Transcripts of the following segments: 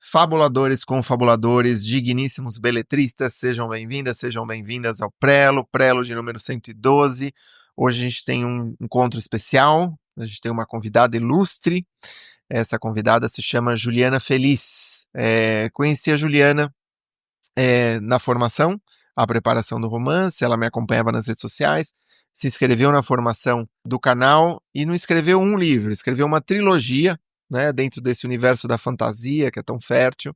Fabuladores, confabuladores, digníssimos beletristas, sejam bem-vindas, sejam bem-vindas ao Prelo de número 112. Hoje a gente tem um encontro especial, a gente tem uma convidada ilustre. Essa convidada se chama Juliana Feliz. Conheci a Juliana na formação, a preparação do romance, ela me acompanhava nas redes sociais, se inscreveu na formação do canal e não escreveu um livro, escreveu uma trilogia, né, dentro desse universo da fantasia que é tão fértil.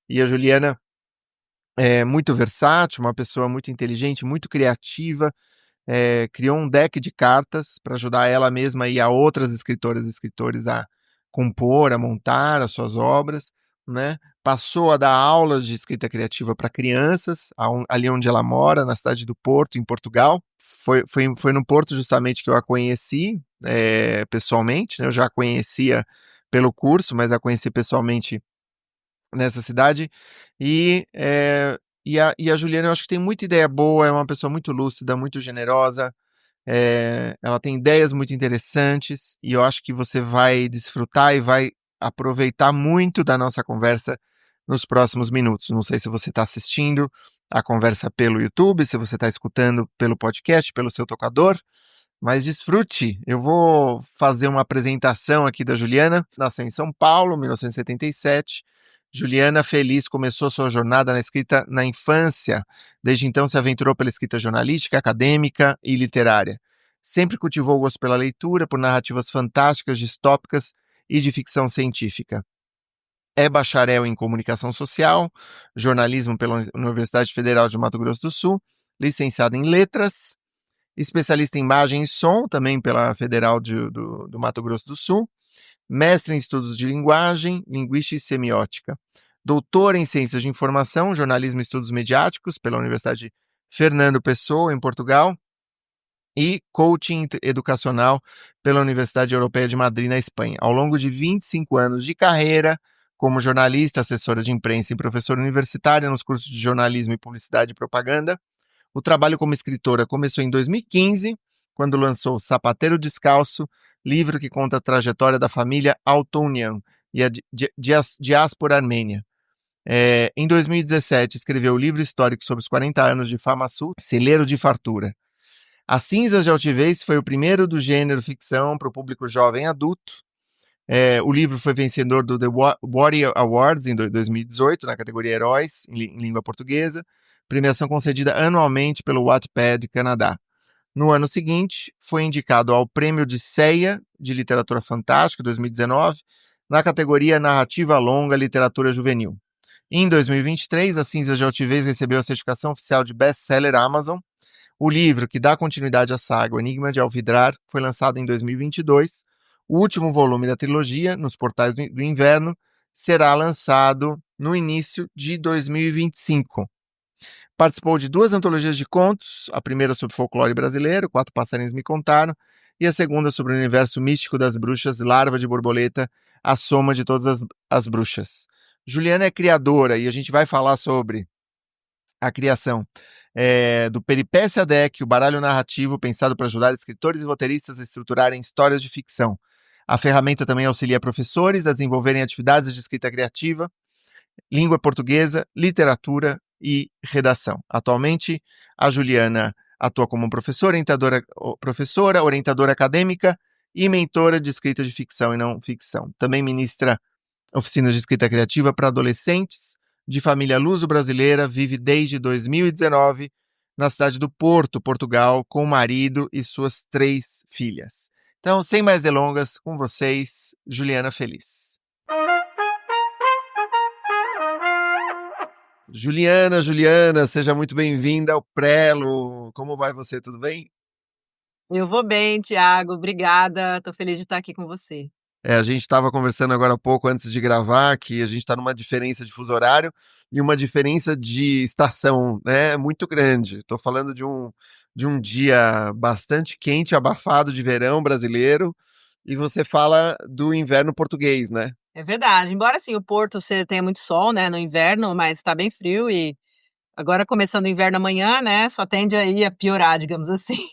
E a Juliana é muito versátil, uma pessoa muito inteligente, muito criativa, criou um deck de cartas para ajudar ela mesma e a outras escritoras e escritores a compor, a montar as suas obras, né? Passou a dar aulas de escrita criativa para crianças, ali onde ela mora, na cidade do Porto, em Portugal. Foi no Porto justamente que eu a conheci pessoalmente, né? Eu já a conhecia pelo curso, mas a conheci pessoalmente nessa cidade. E a Juliana, eu acho que tem muita ideia boa, é uma pessoa muito lúcida, muito generosa, ela tem ideias muito interessantes e eu acho que você vai desfrutar e vai aproveitar muito da nossa conversa nos próximos minutos. Não sei se você está assistindo a conversa pelo YouTube, se você está escutando pelo podcast, pelo seu tocador, mas desfrute. Eu vou fazer uma apresentação aqui da Juliana. Nasceu em São Paulo, 1977. Juliana Feliz começou sua jornada na escrita na infância. Desde então se aventurou pela escrita jornalística, acadêmica e literária. Sempre cultivou o gosto pela leitura, por narrativas fantásticas, distópicas e de ficção científica. É bacharel em comunicação social, jornalismo pela Universidade Federal de Mato Grosso do Sul, licenciada em letras, especialista em imagem e som, também pela Federal do Mato Grosso do Sul, mestre em estudos de linguagem, linguística e semiótica, doutor em ciências de informação, jornalismo e estudos mediáticos pela Universidade Fernando Pessoa, em Portugal, e coaching educacional pela Universidade Europeia de Madrid, na Espanha. Ao longo de 25 anos de carreira, como jornalista, assessora de imprensa e professora universitária nos cursos de jornalismo e publicidade e propaganda, o trabalho como escritora começou em 2015, quando lançou Sapateiro Descalço, livro que conta a trajetória da família Altonian e a diáspora armênia. Em 2017, escreveu o livro histórico sobre os 40 anos de Fama Sul, Celeiro de Fartura. As Cinzas de Altivez foi o primeiro do gênero ficção para o público jovem adulto. O livro foi vencedor do The Warrior Awards em 2018, na categoria Heróis, em língua portuguesa, premiação concedida anualmente pelo Wattpad Canadá. No ano seguinte, foi indicado ao Prêmio Odisseia de Literatura Fantástica 2019, na categoria Narrativa Longa Literatura Juvenil. Em 2023, As Cinzas de Altivez recebeu a certificação oficial de best-seller Amazon. O livro, que dá continuidade à saga O Enigma de Alvidrar, foi lançado em 2022. O último volume da trilogia, Nos Portais do Inverno, será lançado no início de 2025. Participou de 2 antologias de contos, a primeira sobre folclore brasileiro, Quatro Passarinhos Me Contaram, e a segunda sobre o universo místico das bruxas, Larva de Borboleta, a soma de todas as bruxas. Juliana é criadora e a gente vai falar sobre a criação do Peripécia Deck, o baralho narrativo pensado para ajudar escritores e roteiristas a estruturarem histórias de ficção. A ferramenta também auxilia professores a desenvolverem atividades de escrita criativa, língua portuguesa, literatura e redação. Atualmente, a Juliana atua como professora, orientadora acadêmica e mentora de escrita de ficção e não ficção. Também ministra oficinas de escrita criativa para adolescentes de família luso-brasileira, vive desde 2019 na cidade do Porto, Portugal, com o marido e suas 3 filhas. Então, sem mais delongas, com vocês, Juliana Feliz. Juliana, seja muito bem-vinda ao Prelo. Como vai você? Tudo bem? Eu vou bem, Thiago. Obrigada. Estou feliz de estar aqui com você. A gente estava conversando agora há pouco, antes de gravar, que a gente está numa diferença de fuso horário e uma diferença de estação, né, muito grande. Estou falando de um dia bastante quente, abafado de verão brasileiro, e você fala do inverno português, né? É verdade. Embora, assim, o Porto você tenha muito sol, né, no inverno, mas está bem frio e agora começando o inverno amanhã, né, só tende aí a piorar, digamos assim.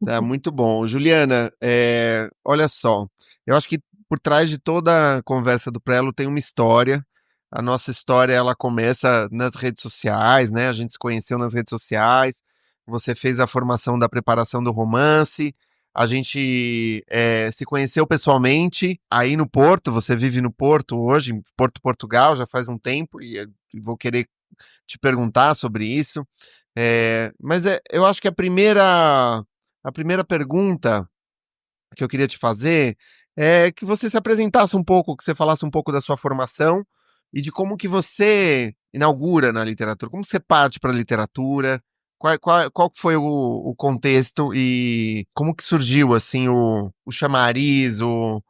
Tá muito bom. Juliana, olha só, eu acho que por trás de toda a conversa do Prelo tem uma história. A nossa história, ela começa nas redes sociais, né? A gente se conheceu nas redes sociais. Você fez a formação da preparação do romance. A gente se conheceu pessoalmente aí no Porto. Você vive no Porto hoje, em Porto, Portugal, já faz um tempo, e vou querer te perguntar sobre isso. Mas eu acho que a primeira pergunta que eu queria te fazer é que você se apresentasse um pouco, que você falasse um pouco da sua formação e de como que você inaugura na literatura, como você parte para a literatura, qual que foi o contexto e como que surgiu assim o chamariz, o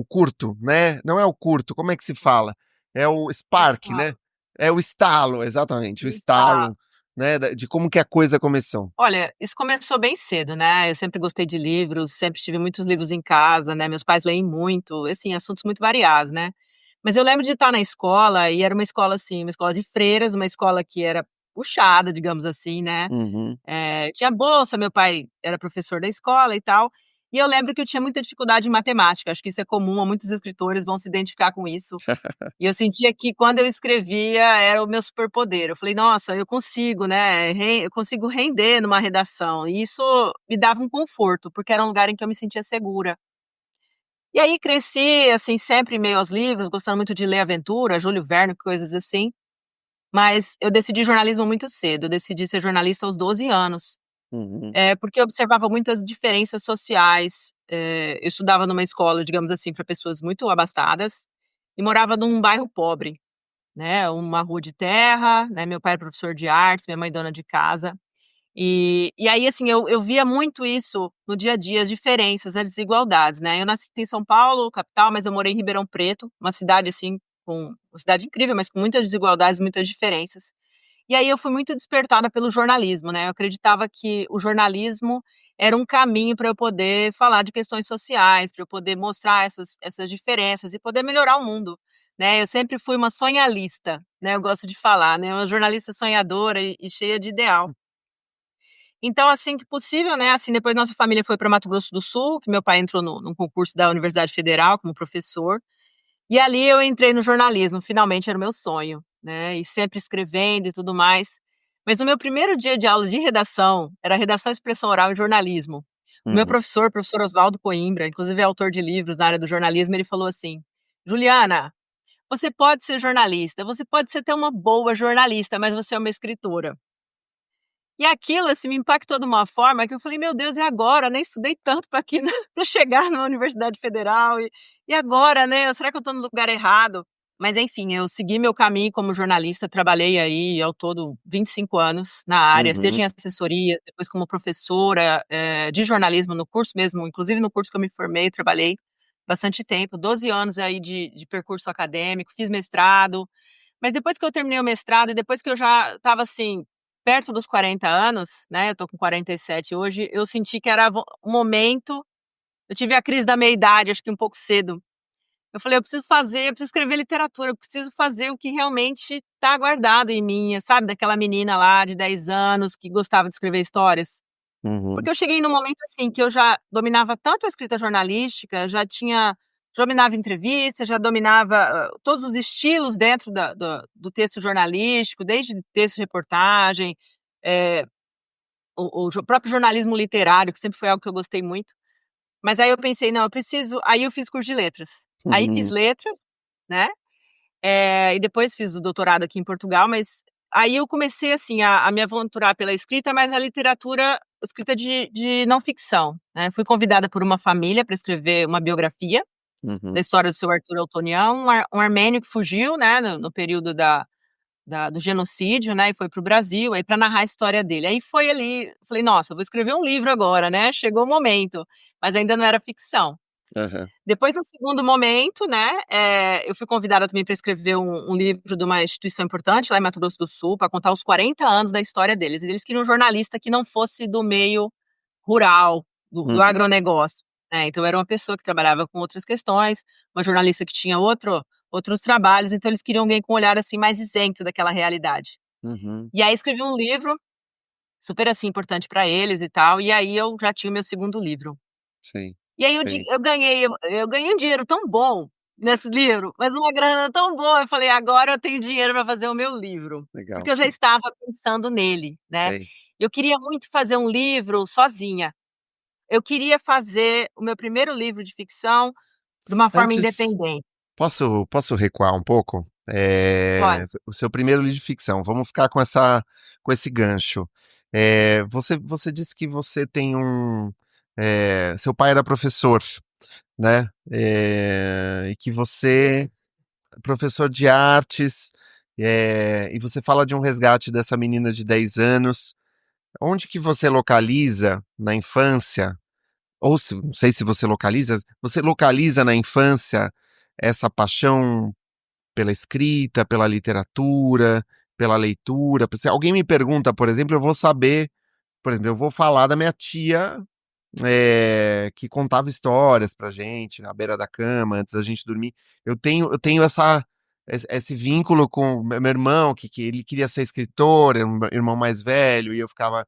curto, né? Não é o curto, como é que se fala? É o spark, né? Estalo, É o estalo, exatamente, o estalo. estalo, né? De como que a coisa começou. Olha, isso começou bem cedo, né, eu sempre gostei de livros, sempre tive muitos livros em casa, né, meus pais leem muito, assim, assuntos muito variados, né. Mas eu lembro de estar na escola e era uma escola, assim, uma escola de freiras, uma escola que era puxada, digamos assim, né. Uhum. Tinha bolsa, meu pai era professor da escola e tal, e eu lembro que eu tinha muita dificuldade em matemática, acho que isso é comum a muitos escritores, vão se identificar com isso. E eu sentia que quando eu escrevia era o meu superpoder, eu falei: "Nossa, eu consigo, né, eu consigo render numa redação", e isso me dava um conforto, porque era um lugar em que eu me sentia segura. E aí cresci, assim, sempre em meio aos livros, gostando muito de ler aventura, Júlio Verne, coisas assim, mas eu decidi jornalismo muito cedo, eu decidi ser jornalista aos 12 anos. Uhum. Porque eu observava muitas diferenças sociais, eu estudava numa escola, digamos assim, para pessoas muito abastadas, e morava num bairro pobre, né, uma rua de terra, né, meu pai era professor de artes, minha mãe dona de casa, e aí, assim, eu via muito isso no dia a dia, as diferenças, as desigualdades, né. Eu nasci em São Paulo, capital, mas eu morei em Ribeirão Preto, uma cidade, assim, com uma cidade incrível, mas com muitas desigualdades, muitas diferenças. E aí eu fui muito despertada pelo jornalismo, né, eu acreditava que o jornalismo era um caminho para eu poder falar de questões sociais, para eu poder mostrar essas diferenças e poder melhorar o mundo, né. Eu sempre fui uma sonhalista, né, eu gosto de falar, né, uma jornalista sonhadora e cheia de ideal. Então, assim que possível, né, assim, depois nossa família foi para Mato Grosso do Sul, que meu pai entrou num concurso da Universidade Federal como professor, e ali eu entrei no jornalismo, finalmente era o meu sonho, né, e sempre escrevendo e tudo mais. Mas no meu primeiro dia de aula de redação, era redação, expressão oral e jornalismo, o meu Uhum. professor, o professor Oswaldo Coimbra, inclusive é autor de livros na área do jornalismo, ele falou assim: "Juliana, você pode ser jornalista, você pode ser até uma boa jornalista, mas você é uma escritora". E aquilo, assim, me impactou de uma forma que eu falei: "Meu Deus, e agora, né, estudei tanto para aqui para chegar numa universidade federal e agora, né, será que eu estou no lugar errado?". Mas enfim, eu segui meu caminho como jornalista, trabalhei aí ao todo 25 anos na área, seja Uhum. em assessoria, depois como professora, de jornalismo no curso mesmo, inclusive no curso que eu me formei, trabalhei bastante tempo, 12 anos aí de percurso acadêmico, fiz mestrado, mas depois que eu terminei o mestrado e depois que eu já estava, assim, perto dos 40 anos, né, eu tô com 47 hoje, eu senti que era o momento, eu tive a crise da meia-idade, acho que um pouco cedo. Eu falei: eu preciso escrever literatura, eu preciso fazer o que realmente tá guardado em mim", sabe, daquela menina lá de 10 anos que gostava de escrever histórias. Uhum. Porque eu cheguei num momento, assim, que eu já dominava tanto a escrita jornalística, já dominava entrevista, já dominava, todos os estilos dentro do texto jornalístico, desde texto de reportagem, eh, o próprio jornalismo literário, que sempre foi algo que eu gostei muito. Mas aí eu pensei: "Não, eu preciso", aí eu fiz curso de letras. Aí fiz Uhum. letras, né, e depois fiz o doutorado aqui em Portugal, mas aí eu comecei, assim, a me aventurar pela escrita, mas a literatura, escrita de não ficção, né. Fui convidada por uma família para escrever uma biografia da Uhum. história do seu Arthur Altonian, um armênio que fugiu, né, no período do genocídio, né, e foi para o Brasil, aí para narrar a história dele. Aí foi ali, falei: "Nossa, eu vou escrever um livro agora, né, chegou o momento", mas ainda não era ficção. Aham. Depois no segundo momento, né, eu fui convidada também para escrever um livro de uma instituição importante lá em Mato Grosso do Sul, para contar os 40 anos da história deles, e eles queriam um jornalista que não fosse do meio rural, do Uhum. agronegócio, né, então era uma pessoa que trabalhava com outras questões, uma jornalista que tinha outros trabalhos, então eles queriam alguém com um olhar, assim, mais isento daquela realidade. Uhum. E aí escrevi um livro, super, assim, importante para eles e tal, e aí eu já tinha o meu segundo livro. Sim. E aí Sei. eu ganhei um dinheiro tão bom nesse livro, mas uma grana tão boa, eu falei: "Agora eu tenho dinheiro para fazer o meu livro", Legal. porque eu já estava pensando nele, né. Sei. Eu queria muito fazer um livro sozinha. Eu queria fazer o meu primeiro livro de ficção de uma forma Antes, independente. posso recuar um pouco? Pode. O seu primeiro livro de ficção, vamos ficar com esse gancho. Você disse que você tem seu pai era professor, né? E que você é professor de artes, e você fala de um resgate dessa menina de 10 anos. Onde que você localiza na infância, ou se, não sei se você localiza na infância essa paixão pela escrita, pela literatura, pela leitura? Se alguém me pergunta, por exemplo, eu vou saber, por exemplo, eu vou falar da minha tia, que contava histórias pra gente na beira da cama antes da gente dormir. Eu tenho esse vínculo com o meu irmão, que ele queria ser escritor, era um irmão mais velho, e eu ficava.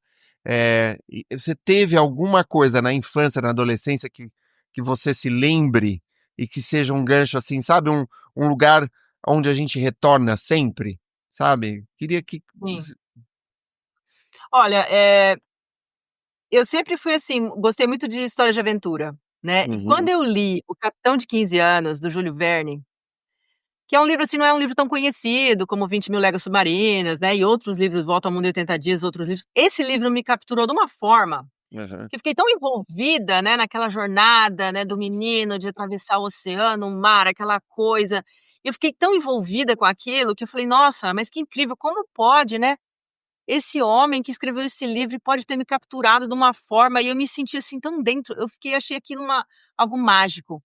E você teve alguma coisa na infância, na adolescência, que você se lembre e que seja um gancho assim, sabe? Um lugar onde a gente retorna sempre, sabe? Queria que. Sim. Olha, eu sempre fui assim, gostei muito de história de aventura, né, e quando Uhum, eu li O Capitão de 15 Anos, do Júlio Verne, que é um livro, assim, não é um livro tão conhecido como 20.000 Léguas Submarinas, né, e outros livros, Volta ao Mundo em 80 Dias, outros livros, esse livro me capturou de uma forma aham, que eu fiquei tão envolvida, né, naquela jornada, né, do menino de atravessar o oceano, o mar, aquela coisa, eu fiquei tão envolvida com aquilo que eu falei: "Nossa, mas que incrível, como pode, né, esse homem que escreveu esse livro pode ter me capturado de uma forma", e eu me senti, assim, tão dentro, eu fiquei achei aquilo algo mágico,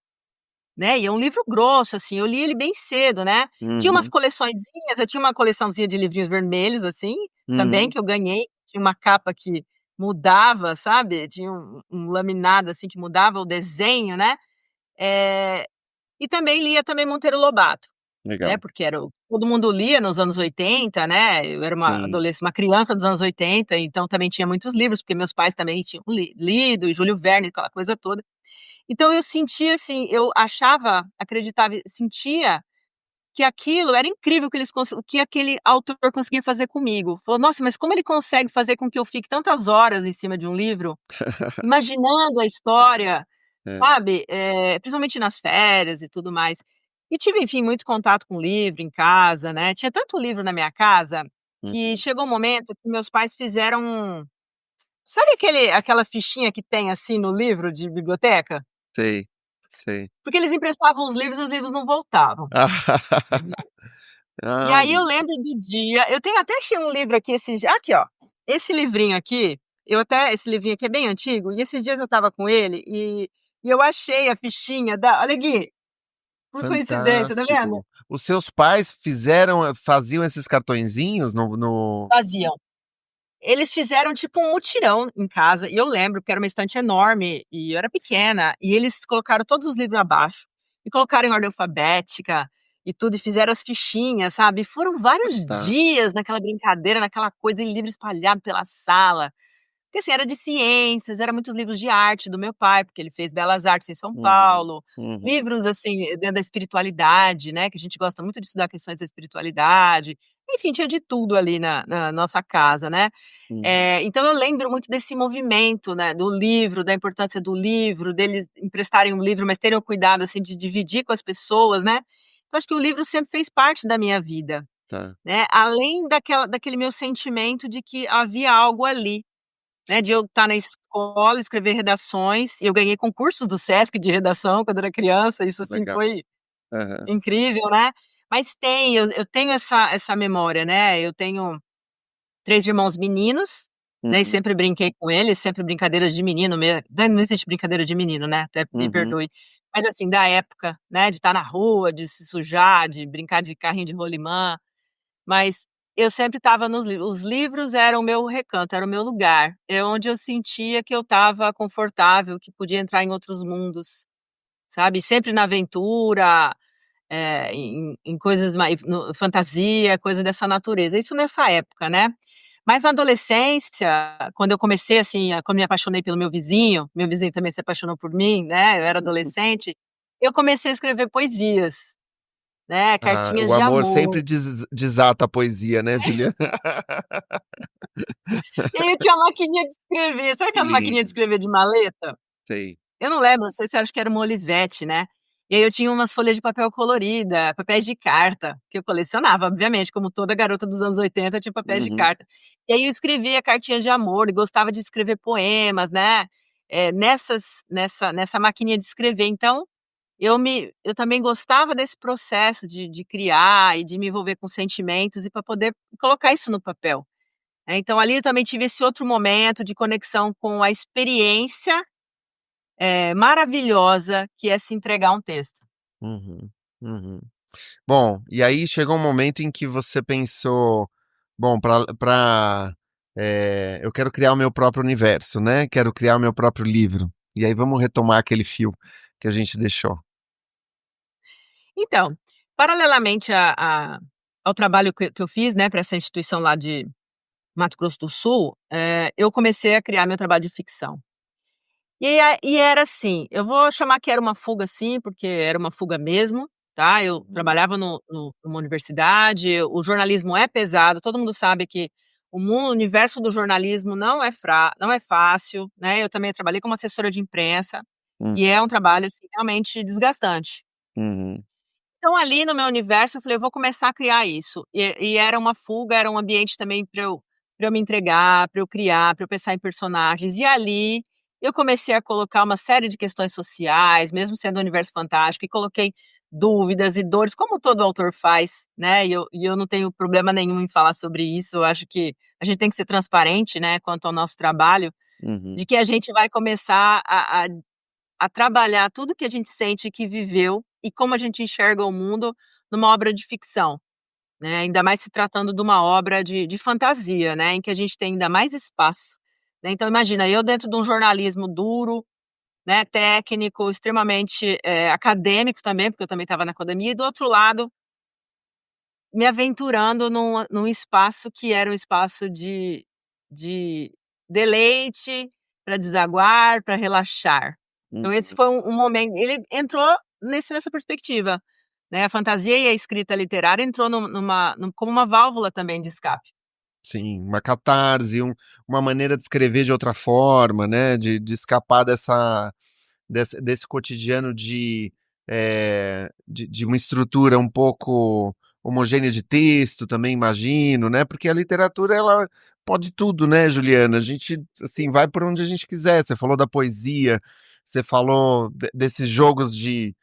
né, e é um livro grosso, assim, eu li ele bem cedo, né. Tinha umas uhum, coleçõezinhas, eu tinha uma coleçãozinha de livrinhos vermelhos, assim, também, uhum, que eu ganhei, tinha uma capa que mudava, sabe, tinha um laminado, assim, que mudava o desenho, né, eh, e também lia também Monteiro Lobato. Né, legal. porque era o todo mundo lia nos anos 80, né, eu era Sim. uma criança dos anos 80, então também tinha muitos livros, porque meus pais também tinham lido, e Júlio Verne, aquela coisa toda. Então eu sentia assim, eu achava, acreditava e sentia que aquilo era incrível, que o que aquele autor conseguia fazer comigo. Falou: "Nossa, mas como ele consegue fazer com que eu fique tantas horas em cima de um livro, imaginando a história", É. sabe, principalmente nas férias e tudo mais. E tive, enfim, muito contato com livro em casa, né, tinha tanto livro na minha casa, que Uhum. chegou um momento que meus pais fizeram sabe aquela fichinha que tem, assim, no livro de biblioteca? Sei, sei. Porque eles emprestavam os livros e os livros não voltavam. E Ah, aí eu lembro do dia eu tenho até achei um livro aqui esses dia aqui ó, esse livrinho aqui, esse livrinho aqui é bem antigo, e esses dias eu estava com ele, e eu achei a fichinha da olha aqui, por coincidência, tá vendo? fantástico. Os seus pais faziam esses cartõezinhos no Faziam. Eles fizeram tipo um mutirão em casa, e eu lembro que era uma estante enorme, e eu era pequena, e eles colocaram todos os livros abaixo, e colocaram em ordem alfabética, e tudo, e fizeram as fichinhas, sabe. E foram vários tá. dias naquela brincadeira, naquela coisa, e livro espalhado pela sala. Porque, assim, era de ciências, era muitos livros de arte do meu pai, porque ele fez belas artes em São Uhum, Paulo, uhum, livros, assim, dentro da espiritualidade, né, que a gente gosta muito de estudar questões da espiritualidade, enfim, tinha de tudo ali na nossa casa, né. uhum, Então eu lembro muito desse movimento, né, do livro, da importância do livro, deles emprestarem um livro, mas terem o cuidado, assim, de dividir com as pessoas, né. Então acho que o livro sempre fez parte da minha vida, tá. né, além daquele meu sentimento de que havia algo ali, né, de eu estar na escola, escrever redações, e eu ganhei concursos do Sesc de redação quando era criança, isso, assim, Legal. foi Aham. incrível, né. Mas eu tenho essa memória, né, eu tenho 3 irmãos meninos, né, e Uhum, sempre brinquei com eles, sempre brincadeiras de menino não existe brincadeira de menino, né, até me uhum, perdoe. Mas, assim, da época, né, de estar na rua, de se sujar, de brincar de carrinho de rolimã, mas eu sempre estava nos livros. Os livros eram o meu recanto, era o meu lugar, é onde eu sentia que eu estava confortável, que podia entrar em outros mundos, sabe, sempre na aventura, em coisas mais fantasia, coisas dessa natureza, isso nessa época, né. Mas na adolescência, quando eu comecei, assim, quando me apaixonei pelo meu vizinho também se apaixonou por mim, né, eu era adolescente, eu comecei a escrever poesias, né, Ah, cartinhas o de amor amor. sempre desata a poesia, né, Juliana? E aí eu tinha uma maquininha de escrever, sabe aquelas maquininhas de Sim, escrever de maleta? sei. Eu não lembro, não sei se acho que era uma Olivetti, né. E aí eu tinha umas folhas de papel colorida, papéis de carta, que eu colecionava, obviamente, como toda garota dos anos 80 tinha papéis de Uhum, carta. E aí eu escrevia cartinhas de amor e gostava de escrever poemas, né, nessa maquininha de escrever. Então, eu também gostava desse processo de criar e de me envolver com sentimentos e para poder colocar isso no papel, né. Então ali eu também tive esse outro momento de conexão com a experiência maravilhosa que é se entregar um texto. uhum, uhum. Bom, e aí chegou um momento em que você pensou, bom, eu quero criar o meu próprio universo, né? Quero criar o meu próprio livro. E aí vamos retomar aquele fio que a gente deixou. Então, paralelamente ao trabalho que eu fiz, né, para essa instituição lá de Mato Grosso do Sul, eu comecei a criar meu trabalho de ficção. E era assim, eu vou chamar que era uma fuga sim, porque era uma fuga mesmo, tá. Eu Uhum, trabalhava numa universidade, o jornalismo é pesado, todo mundo sabe que o universo do jornalismo não é fácil, né. Eu também trabalhei como assessora de imprensa, uhum, e é um trabalho, assim, realmente desgastante. uhum, Então ali no meu universo eu falei: "Eu vou começar a criar isso". E era uma fuga, era um ambiente também para eu me entregar, para eu criar, para eu pensar em personagens. E ali eu comecei a colocar uma série de questões sociais, mesmo sendo um universo fantástico, e coloquei dúvidas e dores, como todo autor faz, né, e eu não tenho problema nenhum em falar sobre isso. Eu acho que a gente tem que ser transparente, né, quanto ao nosso trabalho, uhum. de que a gente vai começar a trabalhar tudo que a gente sente que viveu e como a gente enxerga o mundo numa obra de ficção, né, ainda mais se tratando de uma obra de fantasia, né, em que a gente tem ainda mais espaço, né. Então imagina, eu dentro de um jornalismo duro, né, técnico, extremamente, acadêmico também, porque eu também estava na academia, e do outro lado, me aventurando num espaço que era um espaço de deleite, para desaguar, para relaxar. Então esse Uhum. foi um momento, ele entrou nessa perspectiva, né, a fantasia e a escrita literária entrou como uma válvula também de escape. Sim, uma catarse, uma maneira de escrever de outra forma, né? De escapar desse cotidiano de uma estrutura um pouco homogênea de texto, também imagino, né? Porque a literatura, ela pode tudo, né, Juliana? A gente, assim, vai por onde a gente quiser. Você falou da poesia, você falou desses jogos de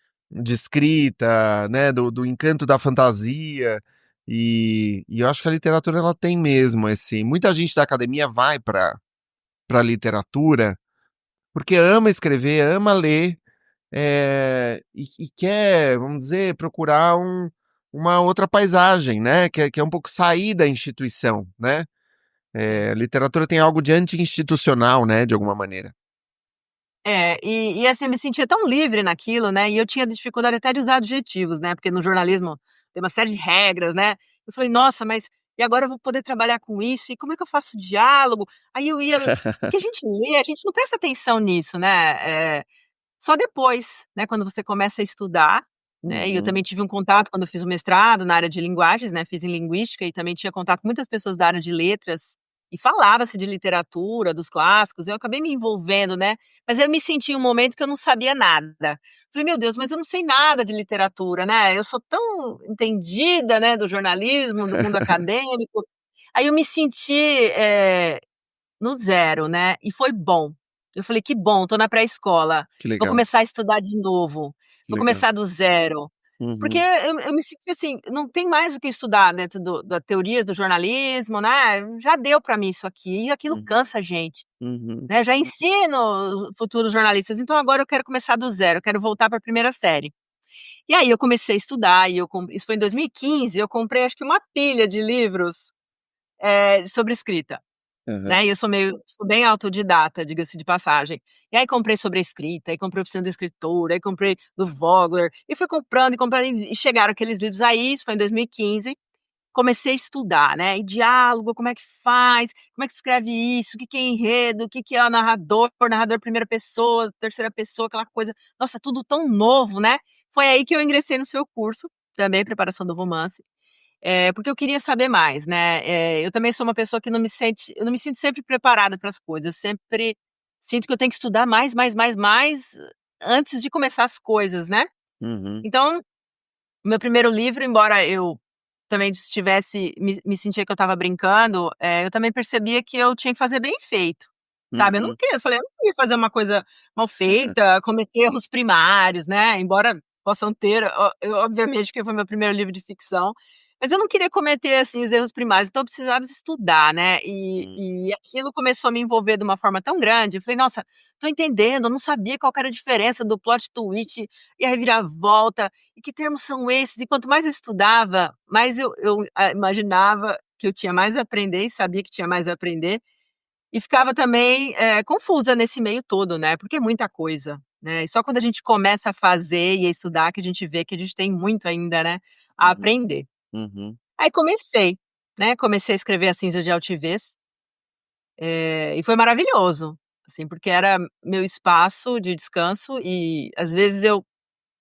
escrita, né? Do encanto da fantasia. E eu acho que a literatura, ela tem mesmo esse. Muita gente da academia vai para literatura porque ama escrever, ama ler, e quer, vamos dizer, procurar uma outra paisagem, né? Que é um pouco sair da instituição, né? A literatura tem algo de anti-institucional, né? De alguma maneira. Assim, eu me sentia tão livre naquilo, né, e eu tinha dificuldade até de usar adjetivos, né, porque no jornalismo tem uma série de regras, né. Eu falei: "Nossa, mas e agora eu vou poder trabalhar com isso, e como é que eu faço diálogo?". Aí eu ia porque a gente lê, a gente não presta atenção nisso, né, só depois, né, quando você começa a estudar, né, e eu Uhum, também tive um contato quando eu fiz o mestrado na área de linguagens, né, fiz em linguística e também tinha contato com muitas pessoas da área de letras, e falava-se de literatura, dos clássicos, eu acabei me envolvendo, né, mas eu me senti em um momento que eu não sabia nada. Falei: "Meu Deus, mas eu não sei nada de literatura, né, eu sou tão entendida, né, do jornalismo, do mundo acadêmico". Aí eu me senti, no zero, né, e foi bom. Eu falei: "Que bom, tô na pré-escola, que vou legal, começar a estudar de novo, que vou legal. começar do zero". Porque Uhum, eu me senti assim, não tem mais o que estudar dentro da teorias do jornalismo, né, já deu pra mim isso aqui, e aquilo uhum, cansa a gente, uhum, né, já ensino futuros jornalistas, então agora eu quero começar do zero, eu quero voltar pra primeira série. E aí eu comecei a estudar e isso foi em 2015, eu comprei acho que uma pilha de livros, sobre escrita. aham, Né, e eu sou bem autodidata, diga-se de passagem. E aí comprei sobre a escrita, aí comprei Oficina do Escritor, aí comprei do Vogler, e fui comprando e comprando, e chegaram aqueles livros aí, isso foi em 2015, comecei a estudar, né, e diálogo, como é que faz, como é que escreve isso, o que que é enredo, o que que é narrador, primeira pessoa, terceira pessoa, aquela coisa, nossa, tudo tão novo, né. Foi aí que eu ingressei no seu curso, também preparação do romance, porque eu queria saber mais, né, eu também sou uma pessoa que eu não me sinto sempre preparada para as coisas, eu sempre sinto que eu tenho que estudar mais, mais, mais, mais, antes de começar as coisas, né. Uhum. Então, o meu primeiro livro, embora eu também estivesse me sentia que eu estava brincando, eu também percebia que eu tinha que fazer bem feito, sabe. Uhum. Eu falei: "Eu não queria fazer uma coisa mal feita, cometer erros primários", né, embora possam ter, eu obviamente, porque foi meu primeiro livro de ficção, mas eu não queria cometer, assim, os erros primários, então eu precisava estudar, né, Hum. e aquilo começou a me envolver de uma forma tão grande, eu falei: "Nossa, tô entendendo, eu não sabia qual que era a diferença do plot twist e a reviravolta, e que termos são esses?" E quanto mais eu estudava, mais eu imaginava que eu tinha mais a aprender e sabia que tinha mais a aprender, e ficava também, confusa nesse meio todo, né, porque é muita coisa, né, e só quando a gente começa a fazer e a estudar que a gente vê que a gente tem muito ainda, né, a Uhum. aprender. Uhum. Aí comecei, né, comecei a escrever A Cinza de Altivez, e foi maravilhoso, assim, porque era meu espaço de descanso e às vezes eu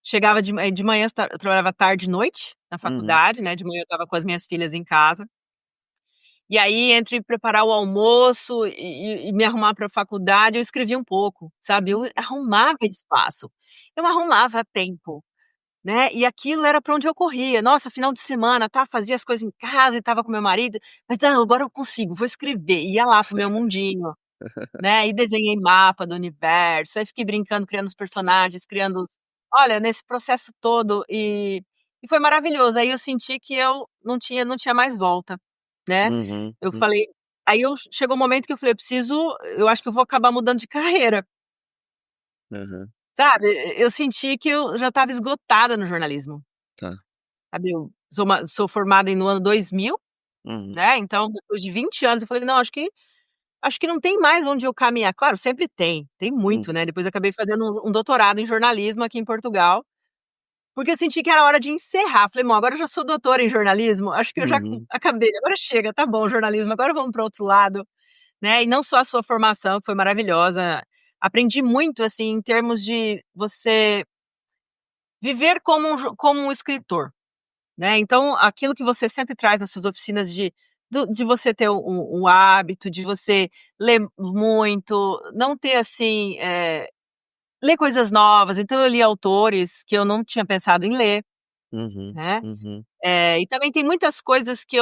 chegava de manhã, eu trabalhava tarde e noite na Uhum. faculdade, né, de manhã eu estava com as minhas filhas em casa, e aí entre preparar o almoço e me arrumar para a faculdade, eu escrevia um pouco, sabe, eu arrumava espaço, eu arrumava tempo, né, e aquilo era para onde eu corria. Nossa, final de semana, tá, fazia as coisas em casa e estava com meu marido, mas não, agora eu consigo, vou escrever, ia lá para o meu mundinho. Né, e desenhei mapa do universo, aí fiquei brincando, criando os personagens, criando olha, nesse processo todo e foi maravilhoso, aí eu senti que eu não tinha mais volta, né. Uhum. Eu falei aí eu chegou um momento que eu falei: eu acho que eu vou acabar mudando de carreira", Aham. sabe. Eu senti que eu já estava esgotada no jornalismo, Tá. sabe. Eu sou formada no ano 2000, Uhum. né, então depois de 20 anos eu falei: "Não, acho que não tem mais onde eu caminhar". Claro, sempre tem Hum. muito, né, depois eu acabei fazendo um doutorado em jornalismo aqui em Portugal, porque eu senti que era hora de encerrar, falei: "Bom, agora eu já sou doutora em jornalismo, acho que eu já Uhum. acabei, agora chega, tá bom jornalismo, agora vamos para outro lado", né, e não só a sua formação que foi maravilhosa, aprendi muito, assim, em termos de você viver como um escritor, né, então aquilo que você sempre traz nas suas oficinas de você ter um hábito, de você ler muito, não ter assim, ler coisas novas, então eu li autores que eu não tinha pensado em ler, Uhum. né, Uhum. e também tem muitas coisas que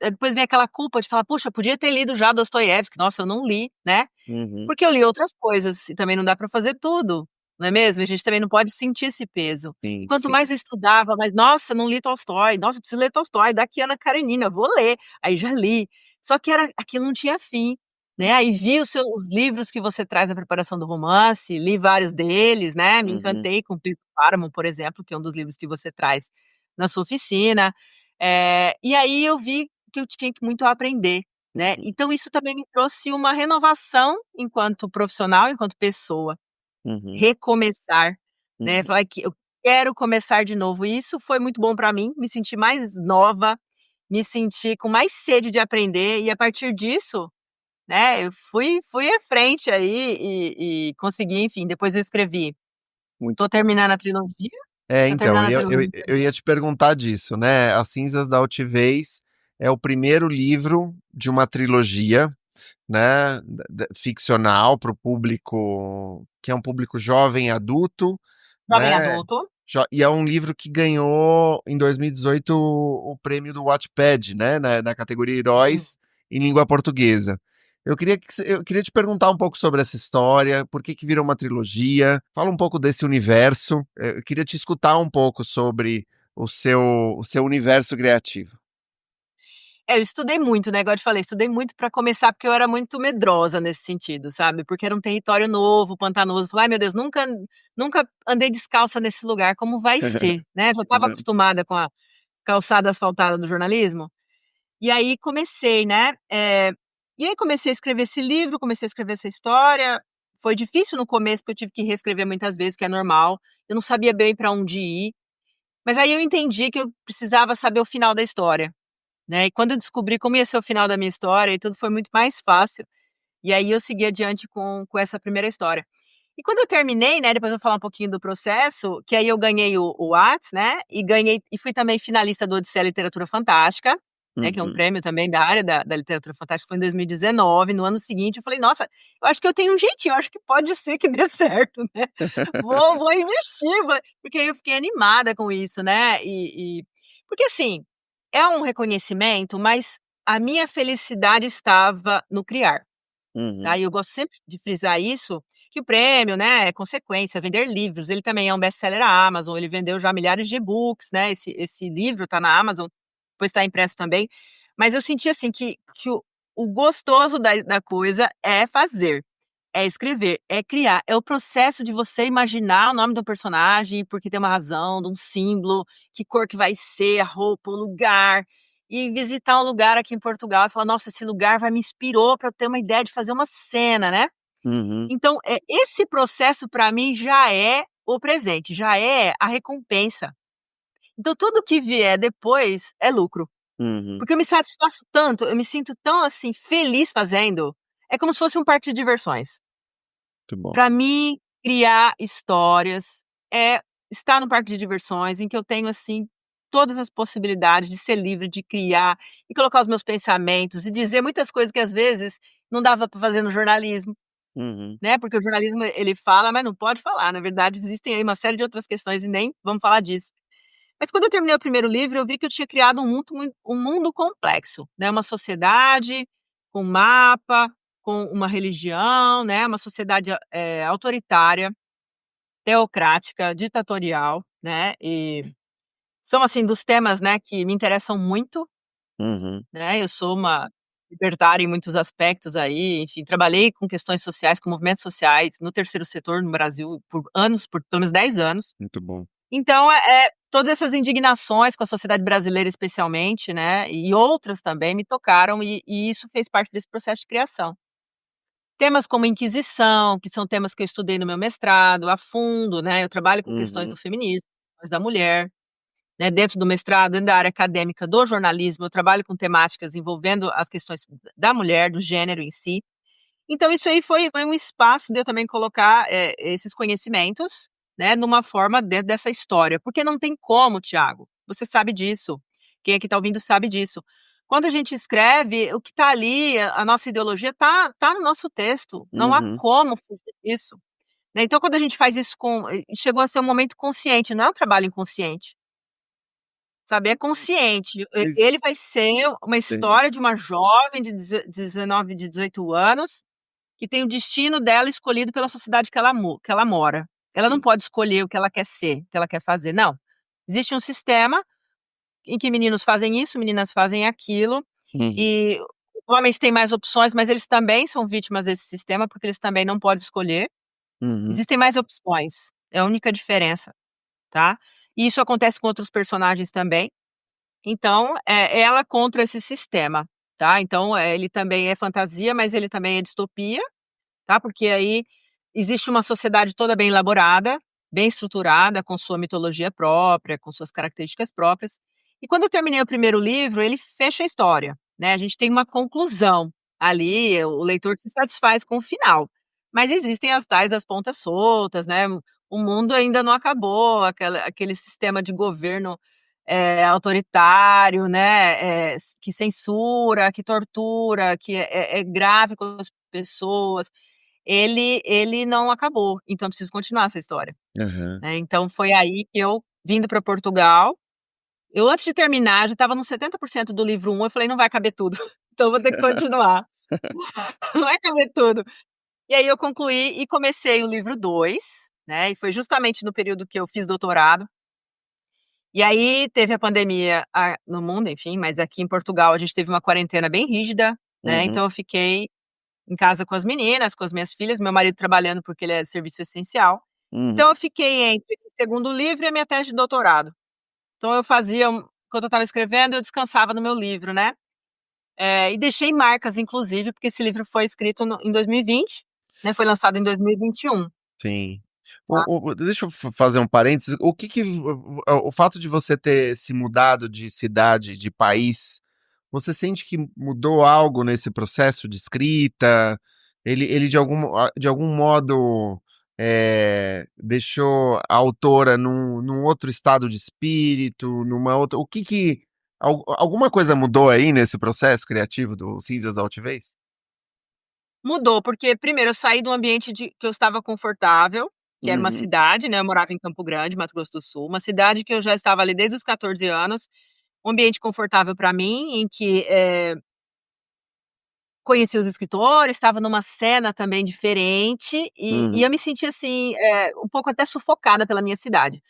depois vem aquela culpa de falar: "Puxa, podia ter lido já Dostoiévski", nossa, eu não li, né. Uhum. Porque eu li outras coisas, e também não dá para fazer tudo, não é mesmo? A gente também não pode sentir esse peso. E Sim, quanto sim. mais eu estudava, mais: "Nossa, não li Tolstói. Nossa, eu preciso ler Tolstói, daqui Ana Karenina, vou ler". Aí já li. Só que aquilo não tinha fim, né. Aí vi os livros que você traz na preparação do romance, li vários deles, né, me Uhum. encantei com Peter Paramo, por exemplo, que é um dos livros que você traz na sua oficina. E aí eu vi que eu tinha que muito a aprender. Né, então isso também me trouxe uma renovação enquanto profissional, enquanto pessoa, Uhum. recomeçar, né, Uhum. falar que eu quero começar de novo, e isso foi muito bom para mim, me senti mais nova, me senti com mais sede de aprender e a partir disso, né, eu fui à frente aí e consegui, enfim, depois eu escrevi Muito tô bom. terminando a trilogia É, tô então, terminando a trilogia. eu ia te perguntar disso, né, As Cinzas da Altivez é o primeiro livro de uma trilogia, né, ficcional para o público que é um público jovem adulto, Jovem né, adulto. e é um livro que ganhou em 2018 o prêmio do Wattpad, né, na categoria Sim. Heróis em língua portuguesa. Eu queria te perguntar um pouco sobre essa história, por que que virou uma trilogia, fala um pouco desse universo, eu queria te escutar um pouco sobre o seu universo criativo. Eu estudei muito, né, igual eu te falei, estudei muito pra começar, porque eu era muito medrosa nesse sentido, sabe, porque era um território novo, pantanoso, falei: "Ai meu Deus, nunca andei descalça nesse lugar, como vai ser?", né, já estava acostumada com a calçada asfaltada do jornalismo, e aí comecei, né, e aí comecei a escrever esse livro, comecei a escrever essa história, foi difícil no começo, porque eu tive que reescrever muitas vezes, que é normal, eu não sabia bem pra onde ir, mas aí eu entendi que eu precisava saber o final da história. né? E quando eu descobri como ia ser o final da minha história, e tudo foi muito mais fácil. E aí eu segui adiante com essa primeira história. E quando eu terminei, né, depois eu vou falar um pouquinho do processo, que aí eu ganhei o What's, né, e fui também finalista do Odisseia Literatura Fantástica, né, que é um Uhum. prêmio também da área da literatura fantástica, foi em 2019. No ano seguinte eu falei: "Nossa, eu acho que eu tenho um jeitinho, eu acho que pode ser que dê certo, né, vou investir, porque aí eu fiquei animada com isso, né, porque assim, é um reconhecimento, mas a minha felicidade estava no criar. Tá, Uhum. e eu gosto sempre de frisar isso, que o prêmio, né, é consequência, vender livros, ele também é um best-seller da Amazon, ele vendeu já milhares de e-books, né, esse livro tá na Amazon, depois tá impresso também, mas eu senti, assim, que o gostoso da coisa é fazer, é escrever, é criar, é o processo de você imaginar o nome do personagem, porque tem uma razão, de um símbolo, que cor que vai ser, a roupa, o lugar, e visitar um lugar aqui em Portugal e falar: "Nossa, esse lugar vai me inspirou para ter uma ideia de fazer uma cena", né. Uhum. Então, esse processo para mim já é o presente, já é a recompensa. Então tudo que vier depois é lucro, Uhum. porque eu me satisfaço tanto, eu me sinto tão, assim, feliz fazendo, é como se fosse um parque de diversões. Muito bom. Para mim, criar histórias é estar no parque de diversões em que eu tenho, assim, todas as possibilidades de ser livre, de criar e colocar os meus pensamentos e dizer muitas coisas que às vezes não dava para fazer no jornalismo, Uhum. né, porque o jornalismo ele fala, mas não pode falar, na verdade existem aí uma série de outras questões e nem vamos falar disso. Mas quando eu terminei o primeiro livro, eu vi que eu tinha criado um mundo complexo, né, uma sociedade com mapa, com uma religião, né, uma sociedade, autoritária, teocrática, ditatorial, né, e são, assim, dos temas, né, que me interessam muito, Uhum. né, eu sou uma libertária em muitos aspectos aí, enfim, trabalhei com questões sociais, com movimentos sociais no terceiro setor no Brasil por anos, por pelo menos 10 anos. Muito bom. Então, todas essas indignações com a sociedade brasileira especialmente, né, e outras também me tocaram e isso fez parte desse processo de criação. Temas como Inquisição, que são temas que eu estudei no meu mestrado a fundo, né, eu trabalho com questões do Uhum. feminismo, questões da mulher, né, dentro do mestrado, dentro da área acadêmica do jornalismo, eu trabalho com temáticas envolvendo as questões da mulher, do gênero em si. Então isso aí foi um espaço de eu também colocar, esses conhecimentos, né, numa forma dentro dessa história, porque não tem como, Tiago, você sabe disso, quem aqui está ouvindo sabe disso. Quando a gente escreve, o que está ali, a nossa ideologia tá no nosso texto, não há Uhum. como fugir disso, né. Então quando a gente faz isso chegou a ser um momento consciente, não é um trabalho inconsciente, sabe, é consciente. Mas Ele vai ser uma sim, história de uma jovem de 19, de 18 anos, que tem o destino dela escolhido pela sociedade que ela mora. Ela não sim. pode escolher o que ela quer ser, o que ela quer fazer, não. Existe um sistema em que meninos fazem isso, meninas fazem aquilo, Uhum. e homens têm mais opções, mas eles também são vítimas desse sistema, porque eles também não podem escolher. Uhum. Existem mais opções, é a única diferença, tá. E isso acontece com outros personagens também. Então, é ela contra esse sistema, tá. Então, ele também é fantasia, mas ele também é distopia, tá, porque aí existe uma sociedade toda bem elaborada, bem estruturada, com sua mitologia própria, com suas características próprias. E quando eu terminei o primeiro livro, ele fecha a história, né, a gente tem uma conclusão ali, o leitor se satisfaz com o final. Mas existem as tais das pontas soltas, né, o mundo ainda não acabou, aquele sistema de governo, autoritário, né, que censura, que tortura, que é grave com as pessoas. Ele não acabou, então eu preciso continuar essa história, Aham. né, então foi aí que eu, vindo para Portugal, eu antes de terminar, já estava nos 70% do livro 1, eu falei: "Não vai caber tudo, então vou ter que continuar, não vai caber tudo". E aí eu concluí e comecei o livro 2, né, e foi justamente no período que eu fiz doutorado. E aí teve a pandemia no mundo, enfim, mas aqui em Portugal a gente teve uma quarentena bem rígida, né, Uhum. então eu fiquei em casa com as meninas, com as minhas filhas, meu marido trabalhando porque ele é serviço essencial. Uhum. Então eu fiquei entre esse segundo livro e a minha tese de doutorado. Então eu fazia quando eu estava escrevendo, eu descansava no meu livro, né. E deixei marcas inclusive, porque esse livro foi escrito em 2020, né, foi lançado em 2021, Sim. tá. Deixa eu fazer um parênteses. O fato de você ter se mudado de cidade, de país, você sente que mudou algo nesse processo de escrita? Ele de algum modo deixou a autora num outro estado de espírito, numa outra. Alguma coisa mudou aí nesse processo criativo do Cinzas da Altivez? Mudou, porque primeiro eu saí do ambiente que eu estava confortável, que era uma Uhum, cidade, né, eu morava em Campo Grande, Mato Grosso do Sul, uma cidade que eu já estava ali desde os 14 anos, um ambiente confortável para mim, em que conheci os escritores, estava numa cena também diferente, e uhum, eu me senti assim, um pouco até sufocada pela minha cidade.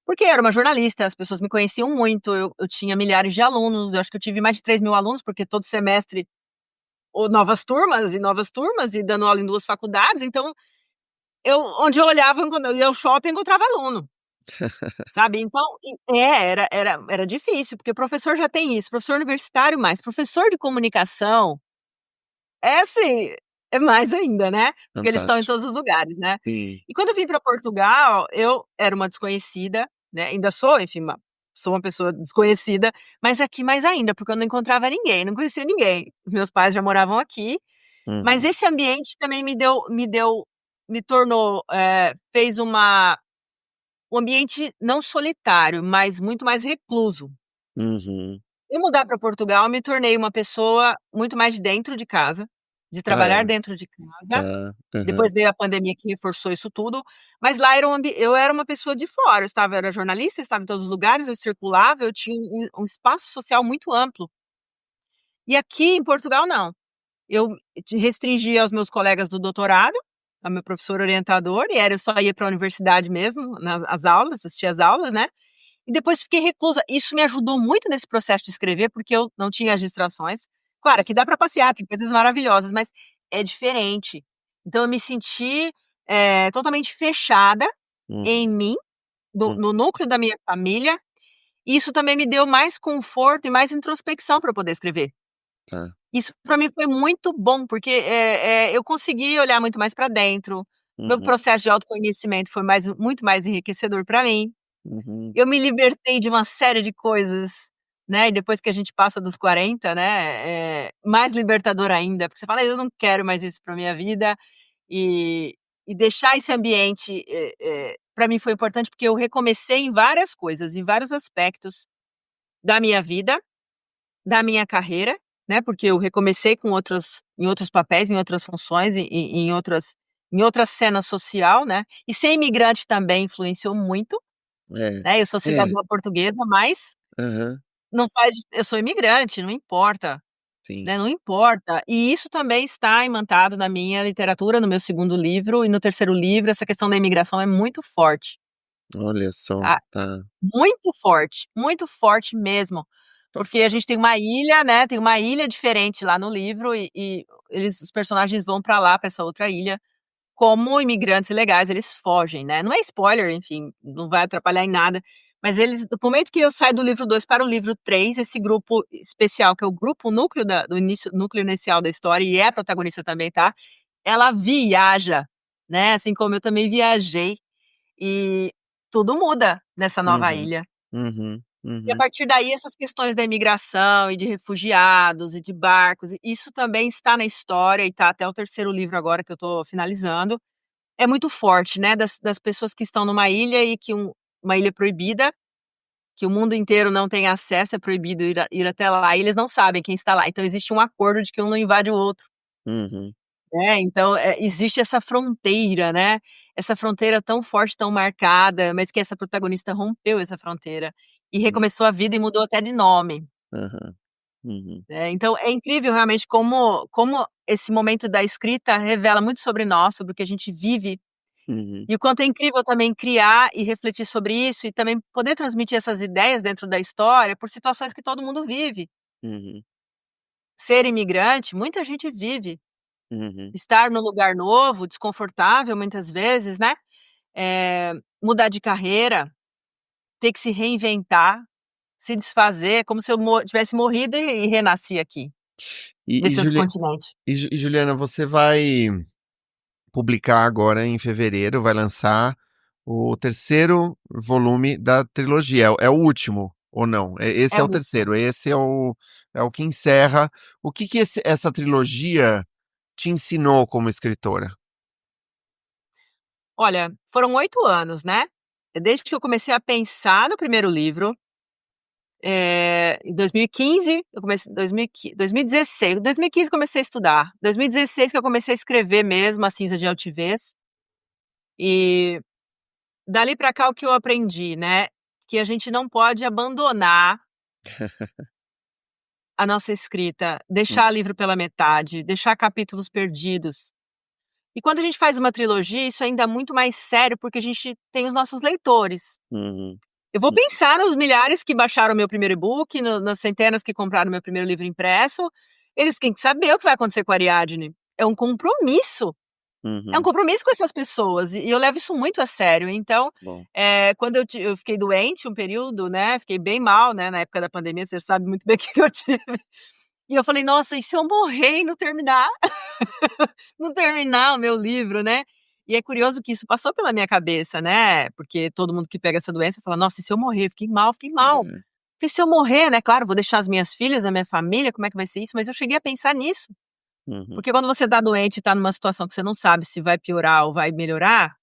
Porque eu era uma jornalista, as pessoas me conheciam muito, eu tinha milhares de alunos, eu acho que eu tive mais de 3.000 alunos, porque todo semestre ou novas turmas, e dando aula em 2 faculdades, então onde eu olhava, quando eu ia ao shopping, encontrava aluno, sabe. Então era difícil, porque professor já tem isso, professor universitário mais, professor de comunicação é assim, é mais ainda, né, porque eles estão em fantástico. todos os lugares, né. Sim. E quando eu vim para Portugal, eu era uma desconhecida, né, ainda sou, enfim, sou uma pessoa desconhecida, mas aqui mais ainda, porque eu não encontrava ninguém, não conhecia ninguém. Os meus pais já moravam aqui, mas Uhum, esse ambiente também me tornou, fez um ambiente não solitário, mas muito mais recluso. uhum. Eu mudar para Portugal, eu me tornei uma pessoa muito mais dentro de casa, de Ah, trabalhar é? dentro de casa. Tá. Aham. Depois veio a pandemia que reforçou isso tudo, mas lá eu era uma pessoa de fora, eu era jornalista, eu estava em todos os lugares, eu circulava, eu tinha um espaço social muito amplo. E aqui em Portugal não. Eu te restringia aos meus colegas do doutorado, ao meu professor orientador, e era eu só ia para a universidade mesmo, nas aulas, assistir às aulas, né, e depois fiquei reclusa. Isso me ajudou muito nesse processo de escrever, porque eu não tinha as distrações. Claro que dá para passear, tem coisas maravilhosas, mas é diferente. Então eu me senti, totalmente fechada em Uhum, mim, hum, no núcleo da minha família, e isso também me deu mais conforto e mais introspecção para eu poder escrever. tá. Isso para mim foi muito bom, porque, eu consegui olhar muito mais para dentro, meu Uhum, processo de autoconhecimento foi muito mais enriquecedor para mim. uhum. Eu me libertei de uma série de coisas, né, e depois que a gente passa dos 40, né, mais libertador ainda, porque você fala: "Eu não quero mais isso para minha vida", e deixar esse ambiente, pra mim foi importante, porque eu recomecei em várias coisas, em vários aspectos da minha vida, da minha carreira, né, porque eu recomecei com em outros papéis, em outras funções e em outra cena social, né, e ser imigrante também influenciou muito, É, né, eu sou é. cidadã portuguesa, mas Aham, não faz eu sou imigrante, não importa, sim. né, não importa. E isso também está imantado na minha literatura, no meu segundo livro e no terceiro livro, essa questão da imigração é Olha só, ah, tá. muito forte mesmo. Porque a gente tem uma ilha, né, tem uma ilha diferente lá no livro e os personagens vão pra lá, pra essa outra ilha, como imigrantes ilegais, eles fogem, né. Não é spoiler, enfim, não vai atrapalhar em nada, mas eles do momento que eu saio do livro 2 para o livro 3, esse grupo especial, que é o grupo núcleo do início núcleo inicial da história e é a protagonista também, tá, ela viaja, né, assim como eu também viajei, e tudo muda nessa nova Uhum, ilha. uhum, E a uhum, partir daí essas questões da imigração e de refugiados e de barcos, isso também está na história e está até o terceiro livro agora que eu estou finalizando. É muito forte, né, das pessoas que estão numa ilha e que uma ilha proibida, que o mundo inteiro não tem acesso, é proibido ir até lá e eles não sabem quem está lá. Então existe um acordo de que um não invade o outro, uhum, né, então, existe essa fronteira, né, essa fronteira tão forte, tão marcada, mas que essa protagonista rompeu essa fronteira e hum, recomeçou a vida e mudou até de nome. aham, uhum, Então é incrível realmente como esse momento da escrita revela muito sobre nós, sobre o que a gente vive, uhum, e o quanto é incrível também criar e refletir sobre isso, e também poder transmitir essas ideias dentro da história, por situações que todo mundo vive. uhum, Ser imigrante, muita gente vive. uhum. Estar num lugar novo, desconfortável muitas vezes, né, mudar de carreira, ter que se reinventar, se desfazer, como se eu tivesse morrido e renasci aqui, E nesse outro continente. Juliana, você vai publicar agora em fevereiro, vai lançar o terceiro volume da trilogia, é o último. Ou não? Esse É é o o último. terceiro, esse é o que encerra. O que que essa trilogia te ensinou como escritora? Olha, foram 8 anos, né, desde que eu comecei a pensar no primeiro livro, em 2015 eu comecei 2016, 2015 comecei a estudar, 2016 que eu comecei a escrever mesmo A Cinza de Altivez, e dali pra cá o que eu aprendi, né, que a gente não pode abandonar a nossa escrita, Hum, deixar livro pela metade, deixar capítulos perdidos. E quando a gente faz uma trilogia, isso é ainda muito mais sério, porque a gente tem os nossos leitores. uhum, Eu vou hum, pensar nos milhares que baixaram o meu primeiro e-book, nas centenas que compraram meu primeiro livro impresso, eles têm que saber o que vai acontecer com a Ariadne. É um uhum, compromisso com essas pessoas, e eu levo isso muito a sério. Então, bom. quando eu fiquei doente um período, né, fiquei bem mal, né, na época da pandemia, você sabe muito bem o que eu tive. E eu falei: "Nossa, e se eu morrer e não terminar não terminar o meu livro, né?". E é curioso que isso passou pela minha cabeça, né, porque todo mundo que pega essa doença fala: "Nossa, e se eu morrer?". Fiquei mal, fiquei mal. É, Porque se eu morrer, né, claro, vou deixar as minhas filhas, a minha família, como é que vai ser isso? Mas eu cheguei a pensar nisso, uhum, porque quando você tá doente e tá numa situação que você não sabe se vai piorar ou vai melhorar,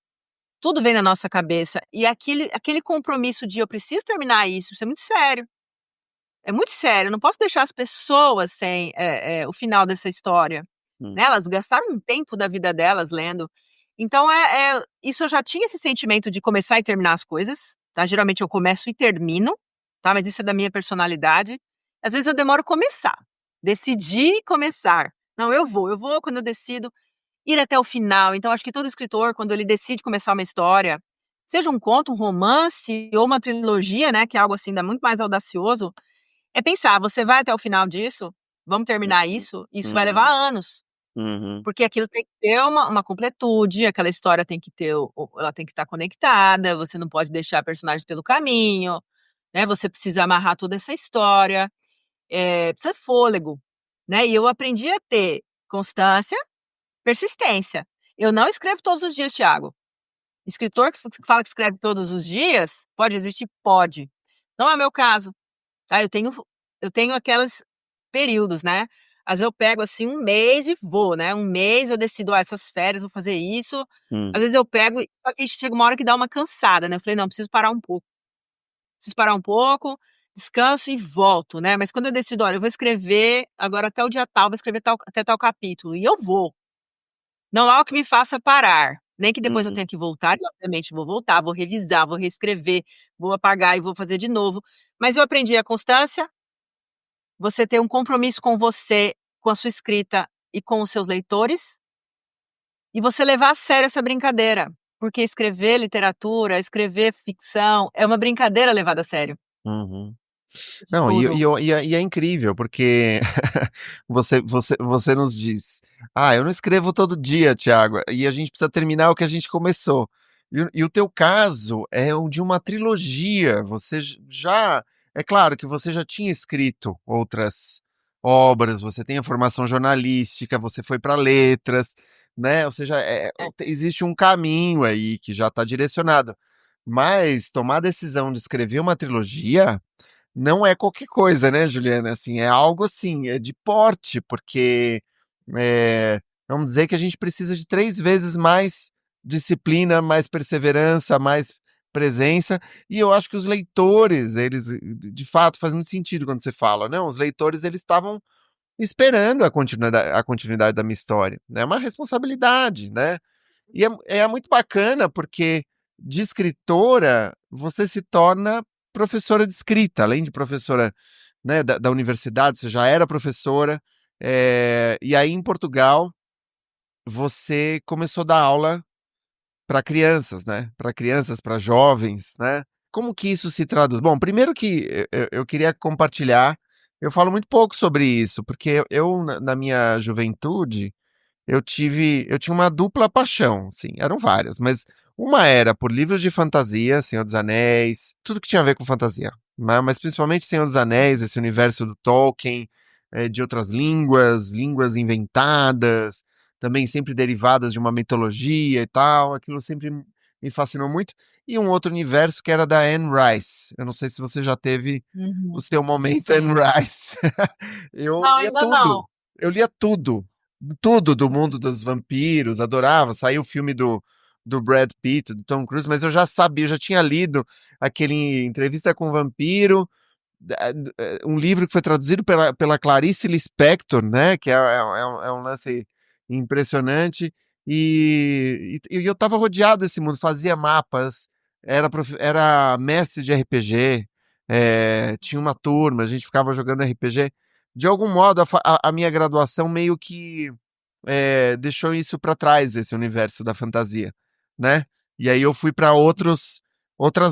tudo vem na nossa cabeça. E aquele compromisso de: "Eu preciso terminar isso é muito sério". É muito sério, eu não posso deixar as pessoas sem, o final dessa história, hum, né, elas gastaram um tempo da vida delas lendo. Então isso, eu já tinha esse sentimento de começar e terminar as coisas, tá, geralmente eu começo e termino, tá, mas isso é da minha personalidade. Às vezes eu demoro começar, decidir começar. Não, eu vou quando eu decido ir até o final. Então acho que todo escritor, quando ele decide começar uma história, seja um conto, um romance ou uma trilogia, né, que é algo assim ainda muito mais audacioso, é pensar: "Você vai até o final disso? Vamos terminar uhum, isso?". Isso vai levar uhum, anos, uhum, porque aquilo tem que ter uma completude, aquela história tem que ter ela tem que estar conectada, você não pode deixar personagens pelo caminho, né, você precisa amarrar toda essa história, precisa de fôlego, né. E eu aprendi a ter constância, persistência. Eu não escrevo todos os dias, Thiago. Escritor que fala que escreve todos os dias, pode existir? Pode. Não é meu caso. Tá, eu tenho aquelas períodos, né. Às vezes eu pego, assim, um mês e vou, né, um mês eu decido: "Ah, essas férias vou fazer isso". hum, Às vezes eu pego só que chega uma hora que dá uma cansada, né, eu falei: "Não, preciso parar um pouco, preciso parar um pouco, descanso e volto", né. Mas quando eu decido: "Olha, eu vou escrever agora até o dia tal, vou escrever até tal capítulo", e eu vou. Não há o que me faça parar, nem que depois eu uhum, tenha que voltar, e obviamente vou voltar, vou revisar, vou reescrever, vou apagar e vou fazer de novo. Mas eu aprendi a constância, você ter um compromisso com você, com a sua escrita e com os seus leitores, e você levar a sério essa brincadeira, porque escrever literatura, escrever ficção, é uma brincadeira levada a sério, uhum. de Não, tudo. e é incrível, porque você nos diz: "Ah, eu não escrevo todo dia, Tiago, e a gente precisa terminar o que a gente começou". E o teu caso é o de uma trilogia, você já é claro que você já tinha escrito outras obras, você tem a formação jornalística, você foi para letras, né, ou seja, É. existe um caminho aí que já está direcionado. Mas tomar a decisão de escrever uma trilogia não é qualquer coisa, né, Juliana? Assim, é algo assim, é de porte, porque vamos dizer que a gente precisa de 3 vezes mais disciplina, mais perseverança, mais presença. E eu acho que os leitores, eles, de fato, faz muito sentido quando você fala, não? Os leitores, eles estavam esperando a continuidade da minha história. Né? É uma responsabilidade, né? E é muito bacana porque de escritora você se torna professora de escrita, além de professora, né, da universidade, você já era professora, e aí em Portugal você começou a dar aula para crianças, né? Para crianças, para jovens, né? Como que isso se traduz? Bom, primeiro que eu queria compartilhar, eu falo muito pouco sobre isso, porque eu na minha juventude, eu tinha uma dupla paixão, sim, eram várias, mas uma era por livros de fantasia, Senhor dos Anéis, tudo que tinha a ver com fantasia, né, mas principalmente Senhor dos Anéis, esse universo do Tolkien, de outras línguas, línguas inventadas, também sempre derivadas de uma mitologia e tal, aquilo sempre me fascinou muito. E um outro universo que era da Anne Rice. Eu não sei se você já teve o Uhum. seu momento Sim. Anne Rice. Eu Não, lia ainda tudo. não. Eu lia tudo. Tudo do mundo dos vampiros, adorava. Saiu o filme do Brad Pitt, do Tom Cruise, mas eu já sabia, eu já tinha lido aquele Entrevista com o Vampiro, um livro que foi traduzido pela Clarice Lispector, né? Que é um lance impressionante. E eu estava rodeado desse mundo, fazia mapas, era mestre de RPG, tinha uma turma, a gente ficava jogando RPG. De algum modo, a minha graduação meio que deixou isso para trás, esse universo da fantasia, né? E aí eu fui para outras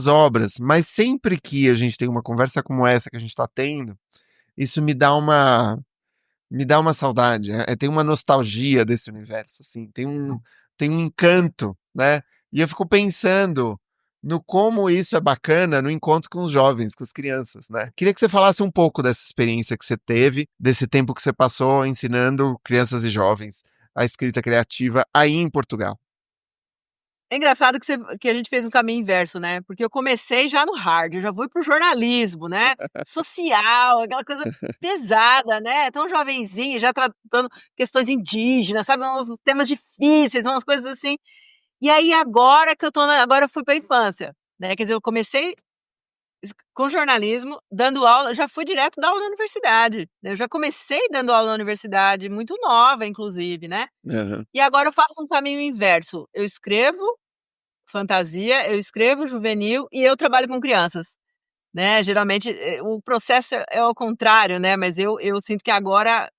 obras, mas sempre que a gente tem uma conversa como essa que a gente está tendo, isso me dá uma saudade, tem uma nostalgia desse universo, assim, tem um encanto, né? E eu fico pensando no como isso é bacana no encontro com os jovens, com as crianças, né? Queria que você falasse um pouco dessa experiência que você teve, desse tempo que você passou ensinando crianças e jovens a escrita criativa aí em Portugal. É engraçado que a gente fez um caminho inverso, né, porque eu comecei já no hard, eu já fui para o jornalismo, né, social, aquela coisa pesada, né, tão jovenzinha, já tratando questões indígenas, sabe, uns temas difíceis, umas coisas assim. E aí agora que agora eu fui para a infância, né, quer dizer, eu comecei com jornalismo, dando aula, já fui direto dar aula na universidade, né, eu já comecei dando aula na universidade, muito nova inclusive, né, Aham. e agora eu faço um caminho inverso, eu escrevo fantasia, eu escrevo juvenil e eu trabalho com crianças, né, geralmente, o processo é ao contrário, né, mas eu sinto que agora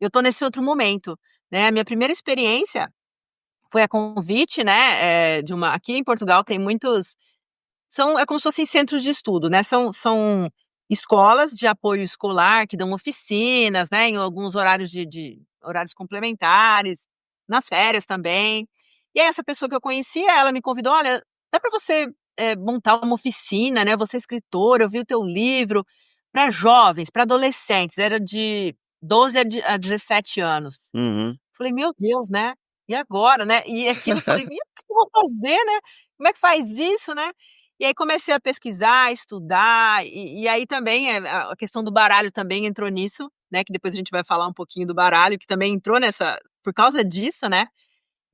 eu tô nesse outro momento, né. A minha primeira experiência foi a convite, né, de uma aqui em Portugal tem muitos é como se fossem centros de estudo, né, são escolas de apoio escolar que dão oficinas, né, em alguns horários de horários complementares, nas férias também. E aí essa pessoa que eu conhecia, ela me convidou: "Olha, dá para você, montar uma oficina, né, você é escritora, eu vi o teu livro, para jovens, para adolescentes", era de 12 a 17 anos. Uhum. Falei: "Meu Deus, né, e agora, né?" E aquilo eu falei: "Meu, o que eu vou fazer, né? Como é que faz isso, né?" E aí comecei a pesquisar, estudar, e aí também, a questão do baralho também entrou nisso, né, que depois a gente vai falar um pouquinho do baralho, que também entrou nessa por causa disso, né.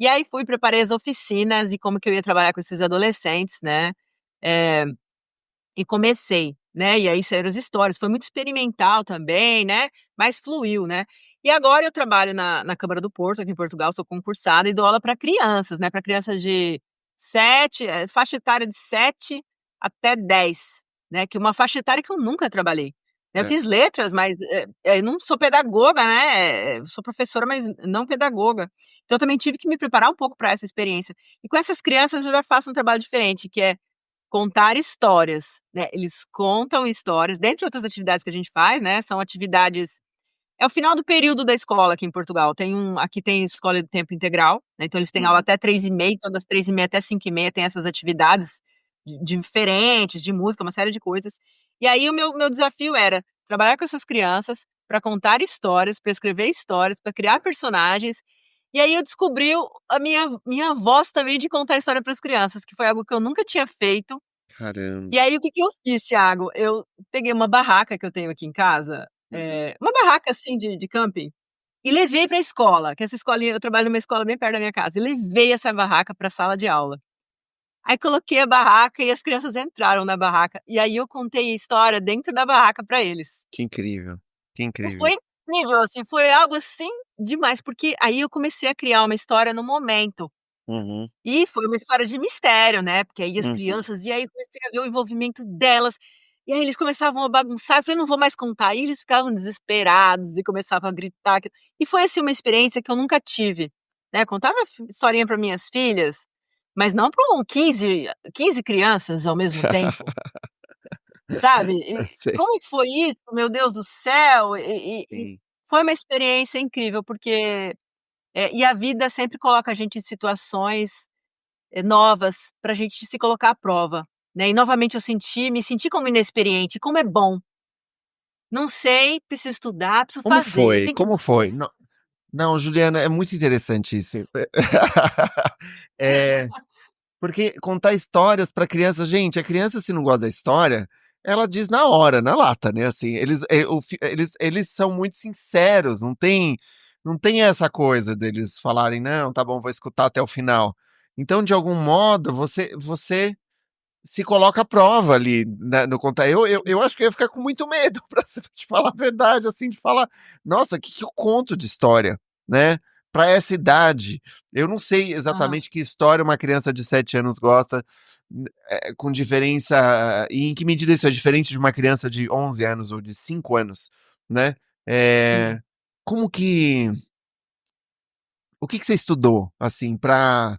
E aí fui, preparei as oficinas e como que eu ia trabalhar com esses adolescentes, né, eh e comecei, né, e aí saíram as histórias, foi muito experimental também, né, mas fluiu, né. E agora eu trabalho na Câmara do Porto, aqui em Portugal, sou concursada e dou aula para crianças, né, para crianças de faixa etária de 7 até 10, né, que é uma faixa etária que eu nunca trabalhei. Eu É, fiz letras, mas, não sou pedagoga, né, sou professora, mas não pedagoga. Então eu também tive que me preparar um pouco para essa experiência. E com essas crianças eu já faço um trabalho diferente, que é contar histórias, né, eles contam histórias, dentre outras atividades que a gente faz, né, são atividades é o final do período da escola aqui em Portugal, aqui tem escola de tempo integral, né, então eles têm aula uhum. até 3h30, então das 3h30 até 5h30 tem essas atividades diferentes, de música, uma série de coisas. E aí o meu desafio era trabalhar com essas crianças, para contar histórias, para escrever histórias, para criar personagens, e aí eu descobri a minha voz também de contar história para as crianças, que foi algo que eu nunca tinha feito. Caramba. E aí o que que eu fiz, Thiago? Eu peguei uma barraca que eu tenho aqui em casa, Uhum. uma barraca, assim, de camping, e levei para a escola, que essa escolinha eu trabalho numa escola bem perto da minha casa, e levei essa barraca para a sala de aula. Aí coloquei a barraca e as crianças entraram na barraca, e aí eu contei a história dentro da barraca para eles. Que incrível, que E incrível. foi incrível, assim, foi algo, assim, demais, porque aí eu comecei a criar uma história no momento. Uhum, E foi uma história de mistério, né, porque aí as uhum. crianças e aí eu comecei a ver o envolvimento delas, e aí eles começavam a bagunçar, eu falei: "Não vou mais contar", e eles ficavam desesperados e começavam a gritar, e foi, assim, uma experiência que eu nunca tive, né, contava historinha para minhas filhas, mas não para 15 crianças ao mesmo tempo, sabe. E Sei, como que foi isso, meu Deus do céu, e sim. foi uma experiência incrível, porque, e a vida sempre coloca a gente em situações novas, pra gente se colocar à prova, né, e novamente eu me senti como inexperiente, como é bom. Não sei, preciso estudar, preciso Como fazer, foi? tem que Como foi? Não, Juliana, é muito interessante isso. É, Porque contar histórias para criança, gente, a criança se não gosta da história, ela diz na hora, na lata, né? Assim, eles são muito sinceros, não tem essa coisa deles falarem, não, tá bom, vou escutar até o final. Então, de algum modo, você se coloca à prova ali, né, no contar. Eu acho que eu ia ficar com muito medo, para te falar a verdade, assim, de falar, nossa, o que eu conto de história, né? Para essa idade. Eu não sei Aham. exatamente que história uma criança de 7 anos gosta, com diferença, e em que medida isso é diferente de uma criança de 11 anos ou de 5 anos, né? Sim. É, como que. O que você estudou, assim, para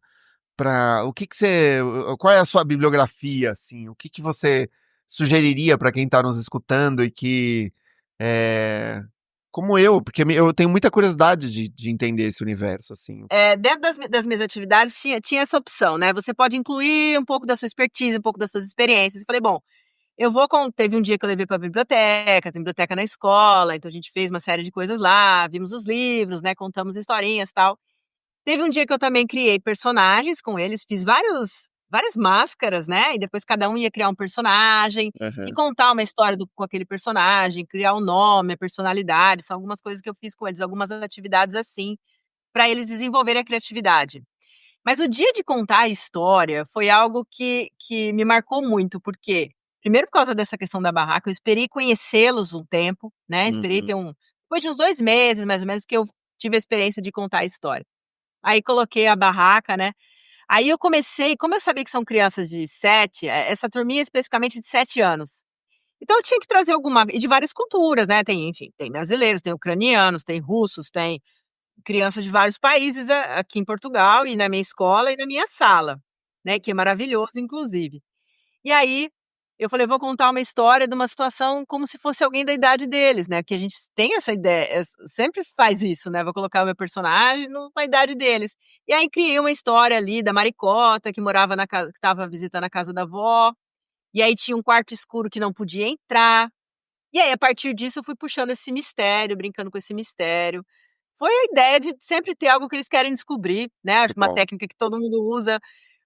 o que você, qual é a sua bibliografia, assim? O que você sugeriria para quem está nos escutando e que, é, como eu, porque eu tenho muita curiosidade de entender esse universo, assim. Dentro das minhas atividades tinha essa opção, né, você pode incluir um pouco da sua expertise, um pouco das suas experiências. Eu falei: "Bom, eu vou com", teve um dia que eu levei pra biblioteca, tem biblioteca na escola, então a gente fez uma série de coisas lá, vimos os livros, né, contamos historinhas, tal. Teve um dia que eu também criei personagens com eles, fiz várias máscaras, né, e depois cada um ia criar um personagem e Aham. contar uma história com aquele personagem, criar o nome, a personalidade, são algumas coisas que eu fiz com eles, algumas atividades assim, para eles desenvolverem a criatividade. Mas o dia de contar a história foi algo que me marcou muito, porque primeiro por causa dessa questão da barraca, eu esperei conhecê-los um tempo, né, esperei Uhum. ter depois de uns 2 meses mais ou menos que eu tive a experiência de contar a história. Aí coloquei a barraca, né, aí eu comecei, como eu sabia que são crianças de 7, essa turminha especificamente de 7 anos, então eu tinha que trazer alguma e de várias culturas, né, tem, enfim, tem brasileiros, tem ucranianos, tem russos, tem crianças de vários países aqui em Portugal e na minha escola e na minha sala, né, que é maravilhoso inclusive. E aí, eu falei: "Eu vou contar uma história de uma situação como se fosse alguém da idade deles", né, porque a gente tem essa ideia, sempre faz isso, né, vou colocar o meu personagem numa idade deles. E aí criei uma história ali da Maricota que morava na casa, que estava visitando a casa da avó, e aí tinha um quarto escuro que não podia entrar, e aí a partir disso eu fui puxando esse mistério, brincando com esse mistério. Foi a ideia de sempre ter algo que eles querem descobrir, né, acho Que que uma bom. técnica que todo mundo usa,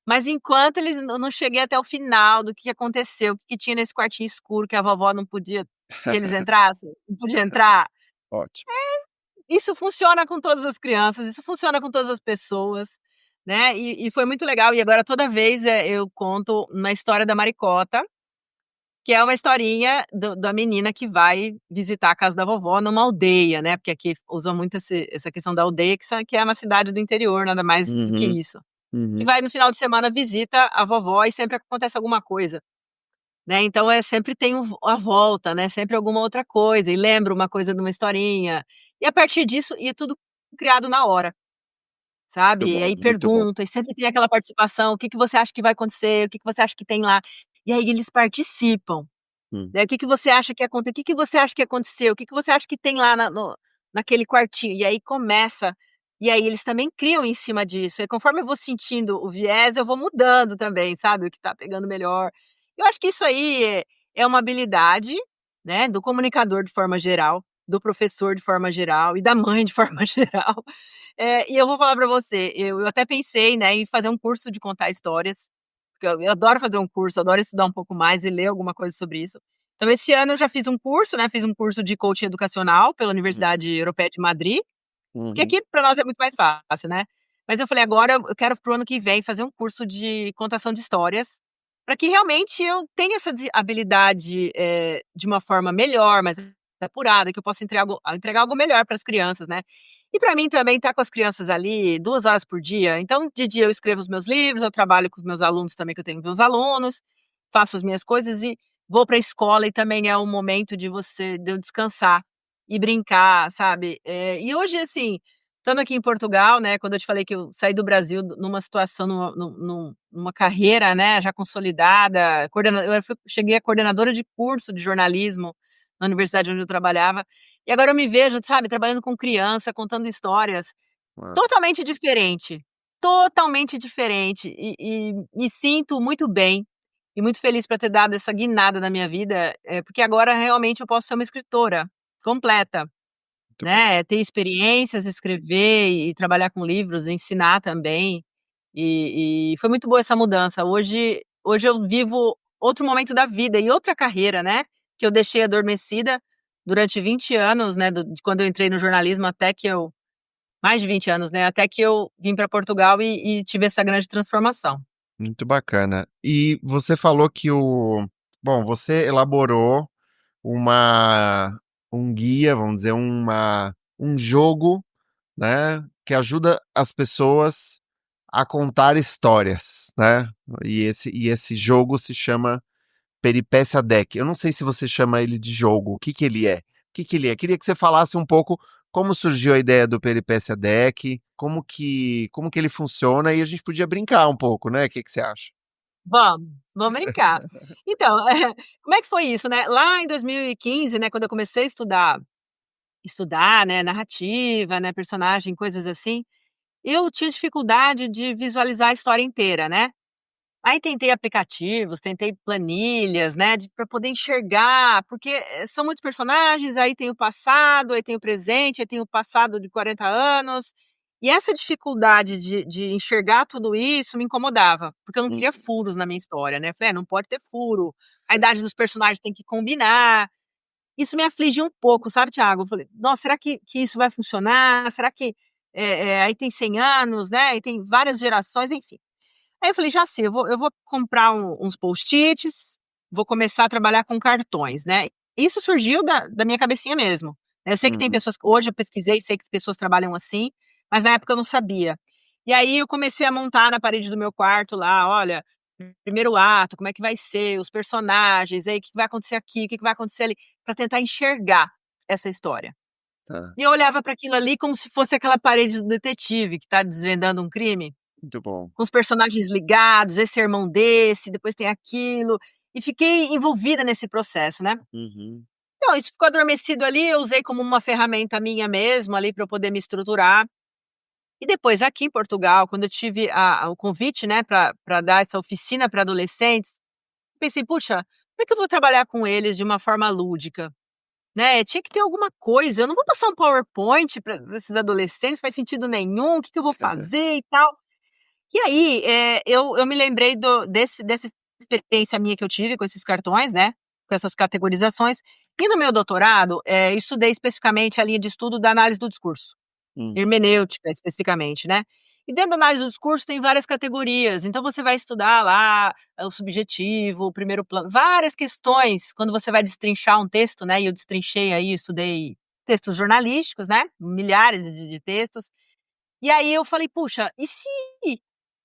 mas enquanto eles eu não cheguei até o final do que aconteceu, o que que tinha nesse quartinho escuro que a vovó não podia que eles entrassem, não podia entrar. Ótimo. Isso funciona com todas as crianças, isso funciona com todas as pessoas, né, e foi muito legal. E agora toda vez, eu conto uma história da Maricota, que é uma historinha da menina que vai visitar a casa da vovó numa aldeia, né, porque aqui usa muito essa questão da aldeia, que é uma cidade do interior, nada mais do que Uhum, isso. Que uhum. vai no final de semana, visita a vovó e sempre acontece alguma coisa, né, então sempre tem a volta, né, sempre alguma outra coisa, e lembra uma coisa de uma historinha, e a partir disso e tudo criado na hora, Muito sabe. E bom, aí muito bom. pergunta, e sempre tem aquela participação: "O que que você acha que vai acontecer? O que que você acha que tem lá?". E aí eles participam. Hum. Né, o que que você acha que aconteceu? O que que você acha que tem lá naquele quartinho? E aí começa, e aí eles também criam em cima disso, e conforme eu vou sentindo o viés, eu vou mudando também, sabe, o que tá pegando melhor. Eu acho que isso aí é uma habilidade, né, do comunicador de forma geral, do professor de forma geral e da mãe de forma geral. E eu vou falar pra você, eu até pensei, né, em fazer um curso de contar histórias, porque eu adoro fazer um curso, adoro estudar um pouco mais e ler alguma coisa sobre isso. Então esse ano eu já fiz um curso, né, fiz um curso de coaching educacional pela Uhum, Universidade Europeia de Madrid, porque uhum. aqui para nós é muito mais fácil, né. Mas eu falei: "Agora eu quero para o ano que vem fazer um curso de contação de histórias, para que realmente eu tenha essa habilidade, de uma forma melhor, mais apurada, que eu possa entregar algo melhor para as crianças, né". E para mim também estar com as crianças ali 2 horas por dia, então de dia eu escrevo os meus livros, eu trabalho com os meus alunos também, que eu tenho meus alunos, faço as minhas coisas e vou para a escola, e também é um momento de eu descansar e brincar, sabe. E hoje, assim, estando aqui em Portugal, né, quando eu te falei que eu saí do Brasil numa situação, numa carreira, né, já consolidada, cheguei a coordenadora de curso de jornalismo na universidade onde eu trabalhava, e agora eu me vejo, sabe, trabalhando com criança, contando histórias, Uau, totalmente diferente, totalmente diferente, e me sinto muito bem e muito feliz por ter dado essa guinada na minha vida, porque agora realmente eu posso ser uma escritora completa, muito bom. né, ter experiências, escrever e trabalhar com livros, ensinar também. E foi muito boa essa mudança. Hoje eu vivo outro momento da vida e outra carreira, né? Que eu deixei adormecida durante 20 anos, né? De quando eu entrei no jornalismo até que eu. Mais de 20 anos, né? Até que eu vim para Portugal e tive essa grande transformação. Muito bacana. E você falou que bom, você elaborou uma um guia, vamos dizer, um jogo, né, que ajuda as pessoas a contar histórias, né? E esse jogo se chama Peripécia Deck. Eu não sei se você chama ele de jogo. O que que ele é? O que que ele é? Queria que você falasse um pouco como surgiu a ideia do Peripécia Deck, como que ele funciona e a gente podia brincar um pouco, né? O que que você acha? Vamos brincar. Então, como é que foi isso, né? Lá em 2015, né, quando eu comecei a estudar, né, narrativa, né, personagem, coisas assim, eu tinha dificuldade de visualizar a história inteira, né? Aí tentei aplicativos, tentei planilhas, né, para poder enxergar, porque são muitos personagens, aí tem o passado, aí tem o presente, aí tem o passado de 40 anos. E essa dificuldade de enxergar tudo isso me incomodava, porque eu não Hum, queria furos na minha história, né? Falei, não pode ter furo, a idade dos personagens tem que combinar. Isso me afligiu um pouco, sabe, Thiago? Eu falei, nossa, será que isso vai funcionar? Será que aí tem 100 anos, né? Aí tem várias gerações, enfim. Aí eu falei: "Já sei, eu vou comprar uns post-its, vou começar a trabalhar com cartões", né. Isso surgiu da minha cabecinha mesmo. Eu sei que tem uhum, pessoas hoje eu pesquisei, sei que pessoas trabalham assim, mas na época eu não sabia. E aí eu comecei a montar na parede do meu quarto lá: "Olha, primeiro ato, como é que vai ser, os personagens, aí o que vai acontecer aqui, o que vai acontecer ali", pra tentar enxergar essa história. tá, E eu olhava para aquilo ali como se fosse aquela parede do detetive que tá desvendando um crime muito bom. com os personagens ligados, esse é irmão desse, depois tem aquilo, e fiquei envolvida nesse processo, né. Uhum, Então isso ficou adormecido ali, eu usei como uma ferramenta minha mesmo ali para eu poder me estruturar. E depois aqui em Portugal, quando eu tive o convite, né, para dar essa oficina para adolescentes, pensei: "Puxa, como é que eu vou trabalhar com eles de uma forma lúdica?", né, tinha que ter alguma coisa, eu não vou passar um PowerPoint para esses adolescentes, não faz sentido nenhum, o que que eu vou fazer e tal. E aí, eu me lembrei dessa experiência minha que eu tive com esses cartões, né, com essas categorizações, e no meu doutorado, estudei especificamente a linha de estudo da análise do discurso, hum, hermenêutica especificamente, né. E dentro da análise do discurso tem várias categorias, então você vai estudar lá o subjetivo, o primeiro plano, várias questões quando você vai destrinchar um texto, né, e eu destrinchei aí, eu estudei textos jornalísticos, né, milhares de textos, e aí eu falei: "Puxa, e se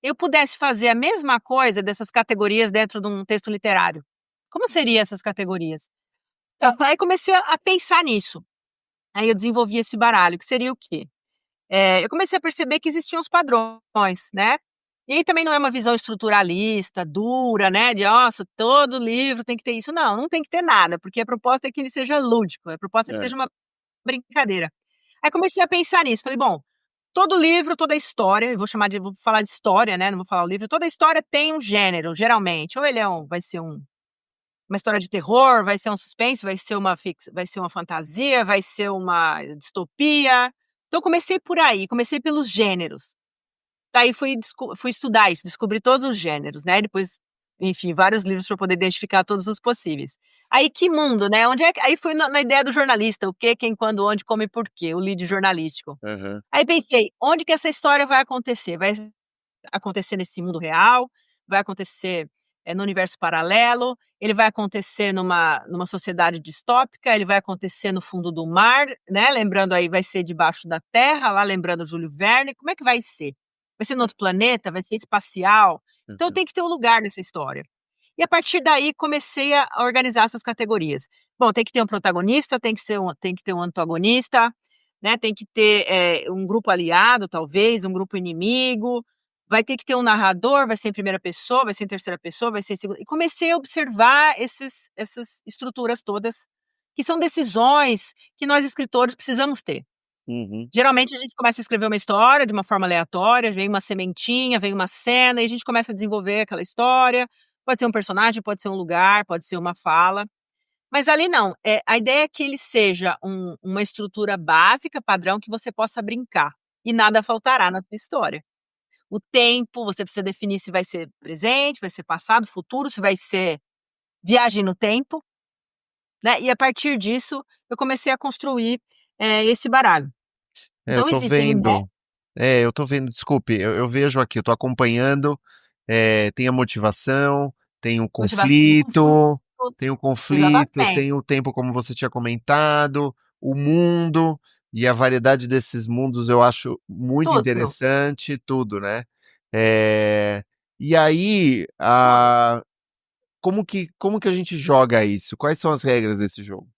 eu pudesse fazer a mesma coisa dessas categorias dentro de um texto literário? Como seria essas categorias?". Aí comecei a pensar nisso. Aí eu desenvolvi esse baralho, que seria o quê? Eu comecei a perceber que existiam os padrões, né. E aí também não é uma visão estruturalista, dura, né, de: "Nossa, todo livro tem que ter isso". Não, não tem que ter nada, porque a proposta é que ele seja lúdico, a proposta é que é, seja uma brincadeira. Aí comecei a pensar nisso, falei: "Bom, todo livro, toda história", eu vou falar de história, né, não vou falar o livro, toda história tem um gênero, geralmente, ou ele vai ser uma história de terror, vai ser um suspense, vai ser uma fantasia, vai ser uma distopia. Então comecei por aí, comecei pelos gêneros. Daí fui estudar isso, descobri todos os gêneros, né, depois, enfim, vários livros para poder identificar todos os possíveis. Aí que mundo, né, onde é que aí fui na ideia do jornalista, o que, quem, quando, onde, como e porquê, o lead jornalístico. aham, Aí pensei: onde que essa história vai acontecer? Vai acontecer nesse mundo real? Vai acontecer, no universo paralelo? Ele vai acontecer numa sociedade distópica? Ele vai acontecer no fundo do mar, né, lembrando aí, vai ser debaixo da terra, lá lembrando Júlio Verne, como é que vai ser? Vai ser no outro planeta? Vai ser espacial? Então aham, tem que ter um lugar nessa história. E a partir daí comecei a organizar essas categorias. Bom, tem que ter um protagonista, tem que ter um antagonista, né, tem que ter, um grupo aliado talvez, um grupo inimigo, vai ter que ter um narrador, vai ser em primeira pessoa, vai ser em terceira pessoa, vai ser em segunda, e comecei a observar essas estruturas todas, que são decisões que nós escritores precisamos ter. uhum, Geralmente a gente começa a escrever uma história de uma forma aleatória, vem uma sementinha, vem uma cena e a gente começa a desenvolver aquela história, pode ser um personagem, pode ser um lugar, pode ser uma fala, mas ali não, a ideia é que ele seja uma estrutura básica, padrão, que você possa brincar, e nada faltará na tua história. o tempo, você precisa definir se vai ser presente, vai ser passado, futuro, se vai ser viagem no tempo, né? E a partir disso, eu comecei a construir esse baralho. Eu Então tô existem ideias. vendo. Eu tô vendo, desculpe, eu vejo aqui, eu tô acompanhando. Tem a motivação, tem o Motivação, conflito, exatamente, tem o tempo, como você tinha comentado, o mundo, e a variedade desses mundos eu acho muito tudo. interessante, tudo, né? É, e aí, como que a gente joga isso? Quais são as regras desse jogo?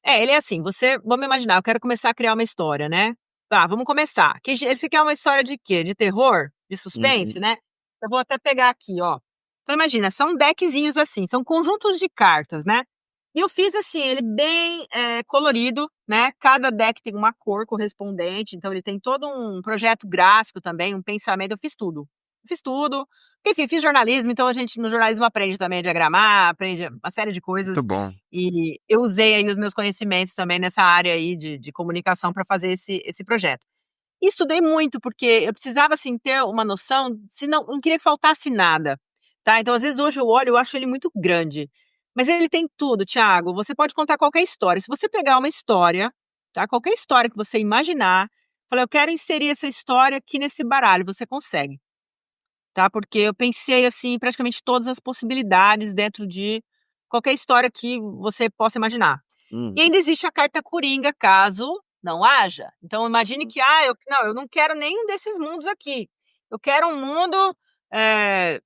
Ele é assim, vamos imaginar, eu quero começar a criar uma história, né. Tá, vamos começar. Você quer uma história de quê? De terror? De suspense, Uhum, né. Eu vou até pegar aqui, ó. Então imagina, são deckzinhos assim, são conjuntos de cartas, né. E eu fiz assim, ele bem, colorido, né, cada deck tem uma cor correspondente, então ele tem todo um projeto gráfico também, um pensamento, eu fiz tudo. Fiz tudo. Enfim, fiz jornalismo, então a gente no jornalismo aprende também a diagramar, aprende uma série de muito coisas. bom. E eu usei aí os meus conhecimentos também nessa área aí de comunicação para fazer esse projeto. E estudei muito, porque eu precisava, assim, ter uma noção, se não queria que faltasse nada, tá. Então, às vezes, hoje eu olho, eu acho ele muito grande, mas ele tem tudo, Thiago, você pode contar qualquer história. Se você pegar uma história, tá, qualquer história que você imaginar, falar: "Eu quero inserir essa história aqui nesse baralho", você consegue, tá, porque eu pensei, assim, praticamente todas as possibilidades dentro de qualquer história que você possa imaginar. E Uhum, ainda existe a carta coringa, caso não haja. Então imagine que, eu não quero nenhum desses mundos aqui. Eu quero um mundo, eh,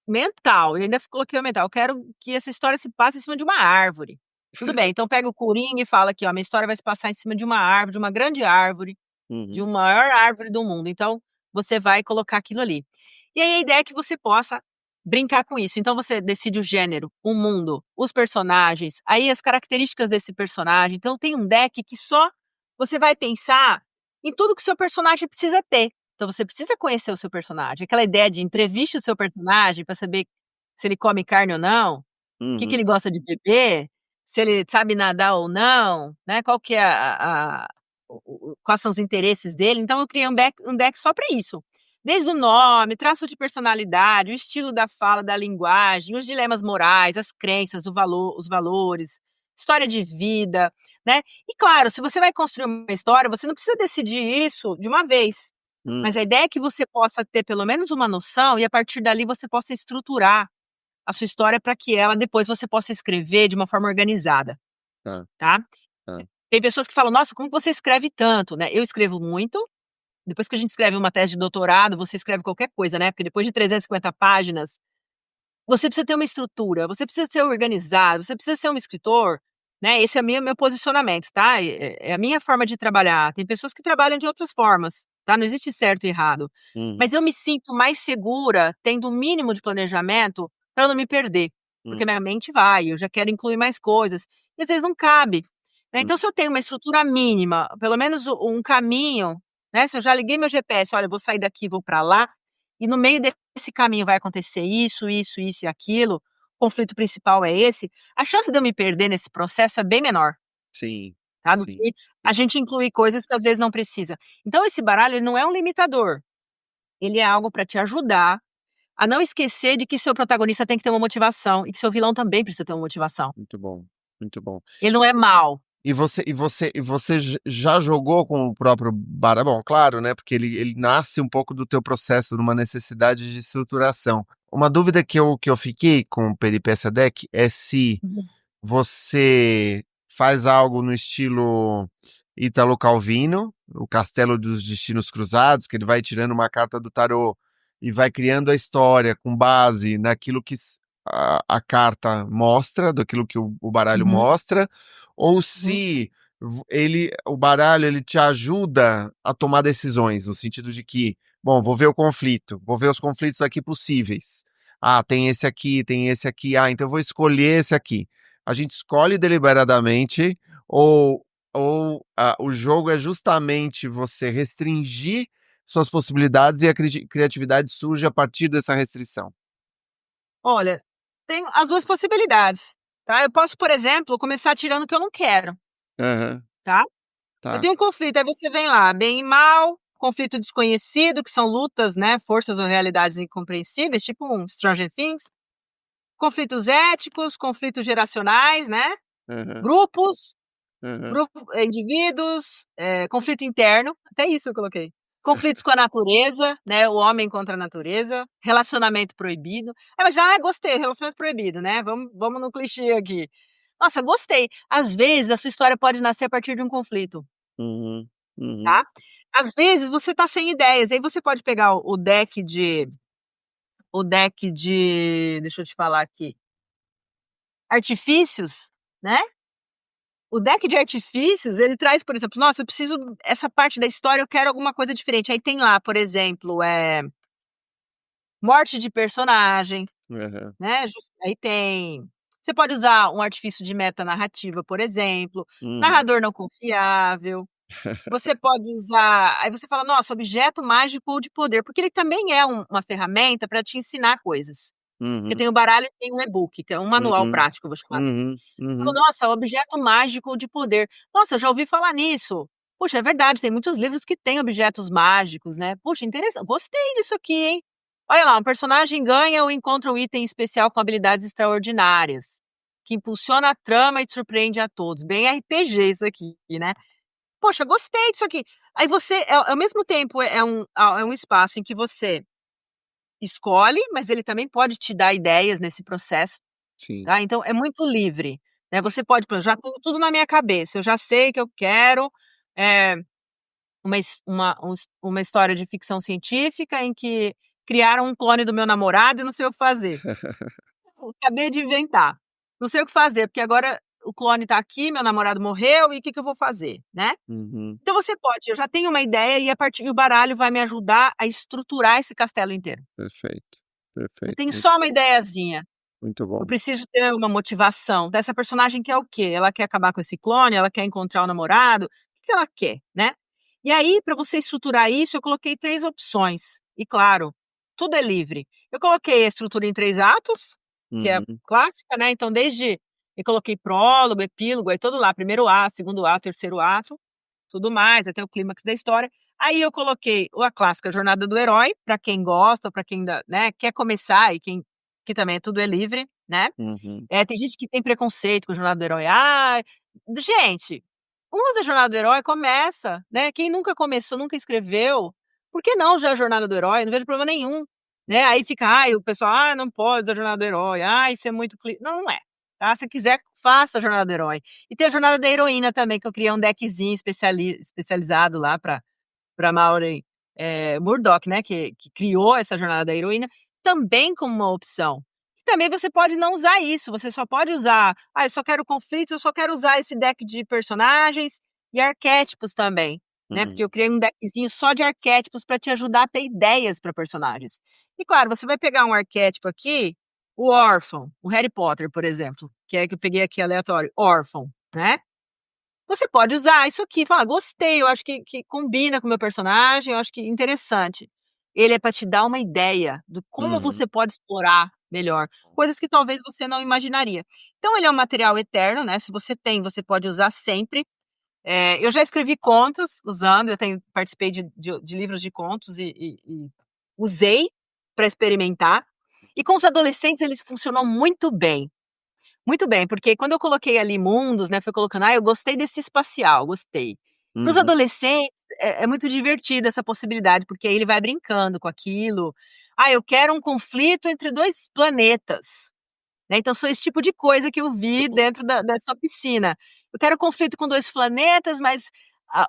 mental, eu ainda coloquei o mental, eu quero que essa história se passe em cima de uma árvore. Tudo bem, então pega o coringa e fala aqui, ó: "Minha história vai se passar em cima de uma árvore, de uma grande árvore, de uhum, uma maior árvore do mundo". Então, você vai colocar aquilo ali. E aí a ideia é que você possa brincar com isso. Então você decide o gênero, o mundo, os personagens, aí as características desse personagem. Então tem um deck que só você vai pensar em tudo que o seu personagem precisa ter. Então você precisa conhecer o seu personagem. Aquela ideia de entreviste o seu personagem para saber se ele come carne ou não, o que que uhum, ele gosta de beber, se ele sabe nadar ou não, né, qual que é quais são os interesses dele. Então eu criei um deck só para isso. Desde o nome, traço de personalidade, o estilo da fala, da linguagem, os dilemas morais, as crenças, os valores, história de vida, né. E claro, se você vai construir uma história, você não precisa decidir isso de uma vez, mas a uhum. ideia é que você possa ter pelo menos uma noção e a partir dali você possa estruturar a sua história para que ela depois você possa escrever de uma forma organizada, Tá, tá. tá. Tem pessoas que falam: "Nossa, como você escreve tanto?", né. Eu escrevo muito, depois que a gente escreve uma tese de doutorado, você escreve qualquer coisa, né, porque depois de 350 páginas, você precisa ter uma estrutura, você precisa ser organizado, você precisa ser um escritor, né, esse é meu posicionamento, tá, é a minha forma de trabalhar. Tem pessoas que trabalham de outras formas, tá, não existe certo e errado. Uhum, Mas eu me sinto mais segura tendo o mínimo de planejamento para não me perder, porque uhum, minha mente vai, eu já quero incluir mais coisas, e às vezes não cabe, né. uhum. Então se eu tenho uma estrutura mínima, pelo menos um caminho, né, se eu já liguei meu GPS: "Olha, eu vou sair daqui, vou para lá", e no meio desse caminho vai acontecer isso, isso, isso e aquilo, o conflito principal é esse, a chance de eu me perder nesse processo é bem menor, Sim, tá, do sim, que a sim. gente incluir coisas que às vezes não precisa. Então esse baralho ele não é um limitador, ele é algo para te ajudar a não esquecer de que seu protagonista tem que ter uma motivação e que seu vilão também precisa ter uma motivação. Muito bom, muito bom. Ele não é mau. E você já jogou com o próprio bara bom, claro, né, porque ele nasce um pouco do teu processo, numa necessidade de estruturação. Uma dúvida que eu fiquei com o Peripécia Deck é se Uhum, você faz algo no estilo Ítalo Calvino, o Castelo dos Destinos Cruzados, que ele vai tirando uma carta do tarô e vai criando a história com base naquilo que a carta mostra, daquilo que o baralho uhum, mostra, ou uhum. se o baralho ele te ajuda a tomar decisões, no sentido de que, bom, vou ver o conflito, vou ver os conflitos aqui possíveis. Ah, tem esse aqui, então eu vou escolher esse aqui. A gente escolhe deliberadamente ou o jogo é justamente você restringir suas possibilidades e a criatividade surge a partir dessa restrição? Olha, tem as 2 possibilidades, tá. Eu posso, por exemplo, começar tirando o que eu não quero, Aham, tá. Eu tá. tenho um conflito, aí você vem lá, bem e mal, conflito desconhecido, que são lutas, né, forças ou realidades incompreensíveis, tipo um Stranger Things. Conflitos éticos, conflitos geracionais, né? Aham, Grupos, aham. indivíduos, conflito interno, até isso eu coloquei. Conflitos com a natureza, né? O homem contra a natureza, relacionamento proibido. Mas já gostei, relacionamento proibido, né? Vamos no clichê aqui. Nossa, gostei. Às vezes a sua história pode nascer a partir de um conflito, Uhum, uhum, tá? Às vezes você tá sem ideias, aí você pode pegar deixa eu te falar aqui, artifícios, né? O deck de artifícios, ele traz, por exemplo, nossa, eu preciso essa parte da história, eu quero alguma coisa diferente. Aí tem lá, por exemplo, morte de personagem, aham. né? Aí tem. Você pode usar um artifício de metanarrativa, por exemplo, Uhum. narrador não confiável. Você pode usar. Aí você fala, nossa, objeto mágico ou de poder, porque ele também é uma ferramenta para te ensinar coisas. Porque Uhum, tem o baralho e tem um e-book, que é um manual uhum, prático, eu vou chamar assim. uhum, Falou: uhum. "Nossa, objeto mágico de poder. Nossa, eu já ouvi falar nisso. Puxa, é verdade, tem muitos livros que têm objetos mágicos, né. Puxa, interessante, gostei disso aqui, hein. Olha lá, um personagem ganha ou encontra um item especial com habilidades extraordinárias, que impulsiona a trama e surpreende a todos. Bem RPG isso aqui, né. Poxa, gostei disso aqui". Aí você ao mesmo tempo é um espaço em que você escolhe, mas ele também pode te dar ideias nesse processo. Sim. Tá, então é muito livre, né, você pode, por exemplo, já tenho tudo na minha cabeça, eu já sei que eu quero, eh, uma história de ficção científica em que criaram um clone do meu namorado e não sei o que fazer. Eu acabei de inventar, não sei o que fazer, porque agora o clone tá aqui, meu namorado morreu e o que que eu vou fazer, né. Uhum. Então você pode, eu já tenho uma ideia e o baralho vai me ajudar a estruturar esse castelo inteiro. Perfeito, Eu perfeito. tenho Muito, só uma ideiazinha. muito Eu bom. preciso ter uma motivação. Dessa personagem quer o quê? Ela quer acabar com esse clone? Ela quer encontrar o namorado? O que que ela quer, né? E aí, para você estruturar isso, eu coloquei 3 opções. E claro, tudo é livre. Eu coloquei a estrutura em 3 atos, que é Uhum. clássica, né, então desde eu coloquei prólogo, epílogo, aí todo lá, primeiro ato, segundo ato, terceiro ato, tudo mais, até o clímax da história. Aí eu coloquei a clássica jornada do herói, para quem gosta, para quem ainda, né, quer começar e quem que também tudo é livre, né. Uhum. Tem gente que tem preconceito com jornada do herói. "Ai", gente, usa a jornada do herói, começa, né. Quem nunca começou, nunca escreveu, por que não já a jornada do herói? Não vejo problema nenhum, né. Aí fica, ai, o pessoal: "Ah, não pode usar a jornada do herói. Ah, isso é muito não, não é, tá. Se quiser, faça a jornada do herói. E tem a jornada da heroína também, que eu criei um deckzinho especializado lá pra Maureen, Murdock, né, que criou essa jornada da heroína, também como uma opção. E também você pode não usar isso, você só pode usar: "Ah, eu só quero conflitos, eu só quero usar esse deck de personagens e arquétipos também", né, Uhum. porque eu criei um deckzinho só de arquétipos para te ajudar a ter ideias para personagens. E claro, você vai pegar um arquétipo aqui, o órfão, o Harry Potter, por exemplo, que é que eu peguei aqui aleatório, órfão, né. Você pode usar isso aqui, falar: "Gostei, eu acho que combina com o meu personagem, eu acho que interessante". Ele é para te dar uma ideia do como Uhum. você pode explorar melhor, coisas que talvez você não imaginaria. Então ele é um material eterno, né, se você tem, você pode usar sempre. Eu já escrevi contos usando, eu participei de livros de contos e usei para experimentar. E com os adolescentes eles funcionou muito bem. Muito bem, porque quando eu coloquei ali mundos, né, fui colocando: "Ah, eu gostei desse espacial, gostei". Para os Uhum. adolescentes é muito divertido essa possibilidade, porque aí ele vai brincando com aquilo. "Ah, eu quero um conflito entre 2 planetas", né, então são esse tipo de coisa que eu Muito vi bom. dentro da sua piscina. "Eu quero conflito com 2 planetas, mas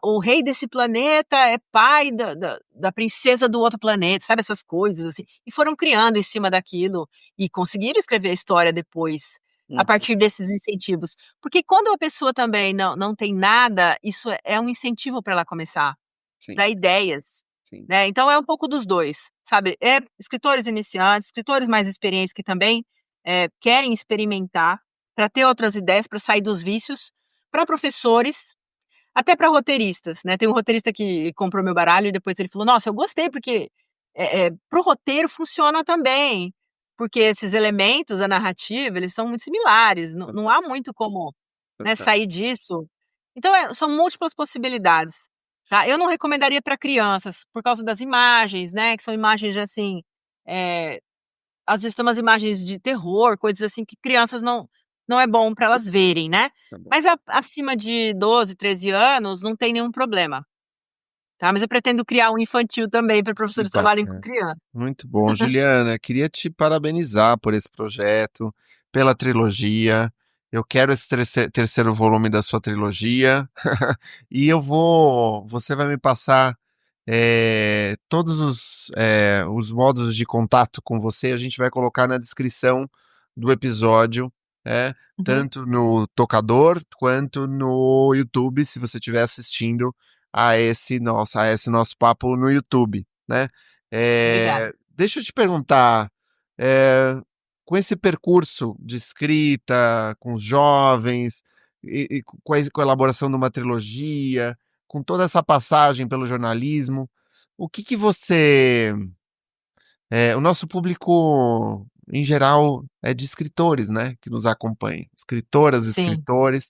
o rei desse planeta é pai da princesa do outro planeta", sabe, essas coisas, assim. E foram criando em cima daquilo e conseguiram escrever a história depois, a Uhum. partir desses incentivos. Porque quando a pessoa também não tem nada, isso é um incentivo para ela começar, Sim, dar ideias, sim. né. Então é um pouco dos 2, sabe. Escritores iniciantes, escritores mais experientes que também, querem experimentar, para ter outras ideias, para sair dos vícios, para professores, até para roteiristas, né. Tem um roteirista que comprou meu baralho e depois ele falou: "Nossa, eu gostei porque, para o roteiro funciona também, porque esses elementos da narrativa, eles são muito similares, não há muito como, né, Fantástico. sair disso". Então são múltiplas possibilidades, tá? Eu não recomendaria para crianças, por causa das imagens, né, que são imagens, assim, às vezes tem umas imagens de terror, coisas assim que crianças não é bom para elas verem, né. Tá bom. Mas acima de 12, 13 anos não tem nenhum problema, tá. Mas eu pretendo criar um infantil também para Que professores trabalharem com bacana. criança. Muito bom. Juliana, queria te parabenizar por esse projeto, pela trilogia. Eu quero esse terceiro volume da sua trilogia. E você vai me passar todos os modos de contato com você, a gente vai colocar na descrição do episódio, né? Uhum. Tanto no tocador quanto no YouTube, se você estiver assistindo a esse nosso papo no YouTube, né? Obrigada. Deixa eu te perguntar, é, com esse percurso de escrita, com os jovens, e com a elaboração de uma trilogia, com toda essa passagem pelo jornalismo, o que que você. O nosso público, em geral, é de escritores, né, que nos acompanham. Escritoras, Sim. escritores,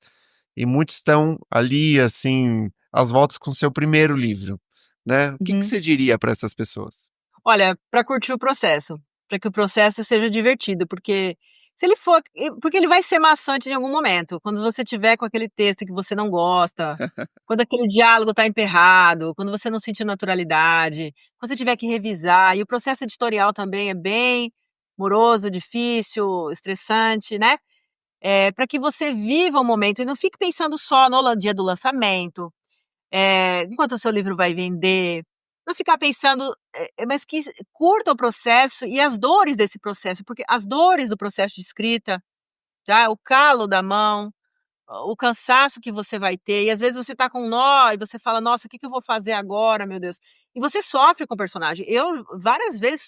e muitos estão ali, assim, às voltas com seu primeiro livro, né? O que que Uhum. você diria para essas pessoas? Olha, para curtir o processo, para que o processo seja divertido, porque se ele for porque ele vai ser maçante em algum momento, quando você tiver com aquele texto que você não gosta, quando aquele diálogo está emperrado, quando você não sentir naturalidade, quando você tiver que revisar, e o processo editorial também é bem moroso, difícil, estressante, né, para que você viva o momento e não fique pensando só no dia do lançamento, enquanto o seu livro vai vender, não ficar pensando, mas que curta o processo e as dores desse processo, porque as dores do processo de escrita, tá, o calo da mão, o cansaço que você vai ter, e às vezes você tá com um nó e você fala: "Nossa, o que que eu vou fazer agora, meu Deus?". E você sofre com o personagem. Eu várias vezes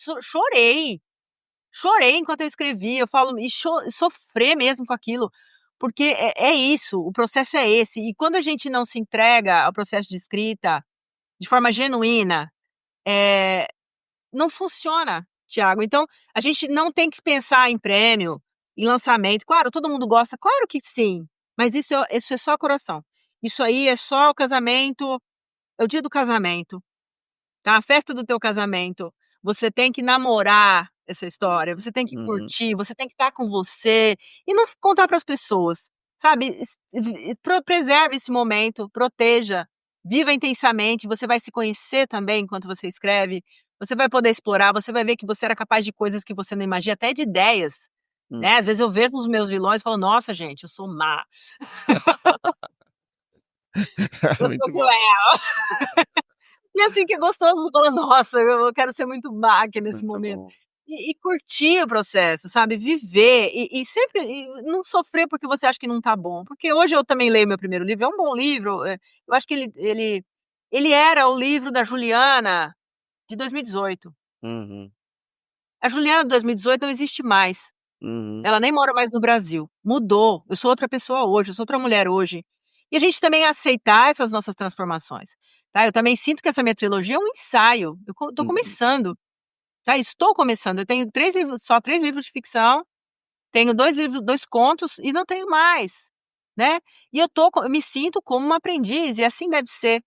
chorei enquanto eu escrevi, eu falo e sofrer mesmo com aquilo, porque é isso, o processo é esse, e quando a gente não se entrega ao processo de escrita de forma genuína, eh, não funciona, Thiago. Então, a gente não tem que pensar em prêmio, em lançamento. Claro, todo mundo gosta, claro que sim, mas isso é só coração. Isso aí é só o casamento, é o dia do casamento, tá? A festa do teu casamento. Você tem que namorar essa história, você tem que Uhum, curtir, você tem que estar com você e não contar para as pessoas, sabe? Preserve esse momento, proteja, viva intensamente. Você vai se conhecer também enquanto você escreve. Você vai poder explorar, você vai ver que você era capaz de coisas que você não imagina, até de ideias, hum. né? Às vezes eu vejo os meus vilões e falo: "Nossa, gente, eu sou má, eu sou Muito bom, cruel". E assim que é gostoso, você fala: "Nossa, eu quero ser muito má aqui nesse muito momento". bom. E curtir o processo, sabe, viver e sempre não sofrer porque você acha que não tá bom, porque hoje eu também leio meu primeiro livro, é um bom livro, eu acho que ele era o livro da Juliana de 2018. Uhum, A Juliana de 2018 não existe mais, uhum, ela nem mora mais no Brasil, mudou, eu sou outra pessoa hoje, eu sou outra mulher hoje. E a gente também aceitar essas nossas transformações, tá. Eu também sinto que essa minha trilogia é um ensaio, eu tô uhum, começando. Tá, estou começando. Eu tenho 3 livros, só 3 livros de ficção, tenho 2 livros, 2 contos e não tenho mais, né. E eu me sinto como uma aprendiz e assim deve ser,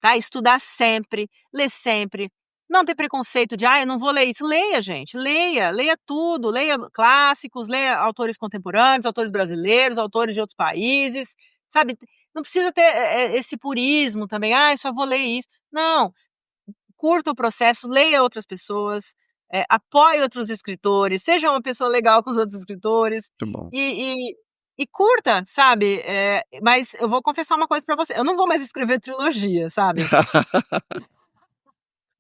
tá. Estudar sempre, ler sempre, não ter preconceito de: "Ah, eu não vou ler isso". Leia, gente, leia, leia tudo, leia clássicos, leia autores contemporâneos, autores brasileiros, autores de outros países, sabe. Não precisa ter, esse purismo também: "Ah, eu só vou ler isso". Não, curta o processo, leia outras pessoas, apoie outros escritores, seja uma pessoa legal com os outros escritores muito bom. e e e curta, sabe. Mas eu vou confessar uma coisa pra você, eu não vou mais escrever trilogia, sabe.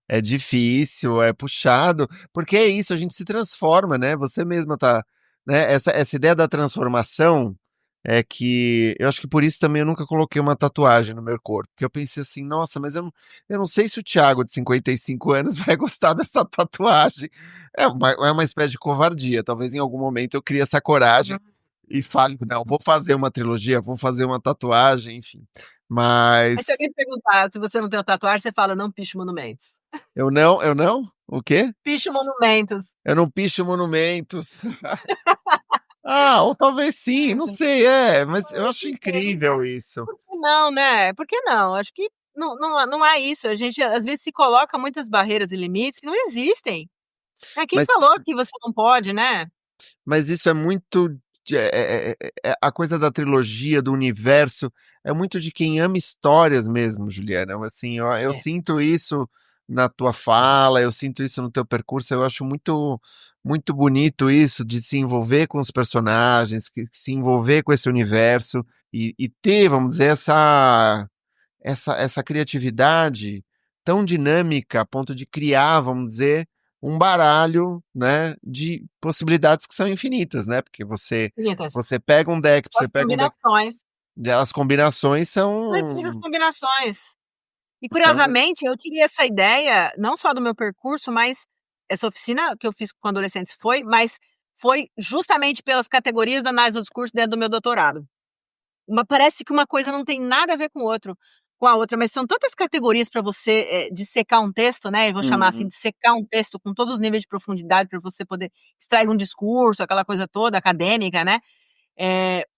É difícil, é puxado, porque é isso, a gente se transforma, né, você mesma tá, né, essa ideia da transformação, é que eu acho que por isso também eu nunca coloquei uma tatuagem no meu corpo, porque eu pensei assim: "Nossa, mas eu não sei se o Thiago de 55 anos vai gostar dessa tatuagem". É uma espécie de covardia, talvez em algum momento eu crie essa coragem Uhum. e fale: "Não, vou fazer uma trilogia, vou fazer uma tatuagem", enfim. Mas se Mas alguém perguntar se você não tem uma tatuagem, você fala: "Não picho monumentos". eu não? O quê? Picho monumentos. Eu não picho monumentos. Ah, ou talvez sim, não sei, mas eu acho Por quê? incrível isso. Por que não, né, por que não? Acho que não há isso. A gente, às vezes, se coloca muitas barreiras e limites que não existem. Quem Mas falou que você não pode, né? Mas isso é muito a coisa da trilogia, do universo, é muito de quem ama histórias mesmo, Juliana. Assim, eu É. sinto isso na tua fala, eu sinto isso no teu percurso, eu acho muito bonito isso de se envolver com os personagens, se envolver com esse universo e ter, vamos dizer, essa criatividade tão dinâmica a ponto de criar, vamos dizer, um baralho, né, de possibilidades que são infinitas, né? Porque Infinitas. você pega um deck, você As pega um deck, combinações. as combinações São infinitas são combinações. E são curiosamente, eu tive essa ideia, não só do meu percurso, mas essa oficina que eu fiz com adolescentes mas foi justamente pelas categorias da análise do discurso dentro do meu doutorado. Parece que uma coisa não tem nada a ver com a outra, mas são tantas categorias para você dissecar um texto, né? Eu vou chamar assim, Uhum. dissecar um texto com todos os níveis de profundidade para você poder extrair um discurso, aquela coisa toda acadêmica, né?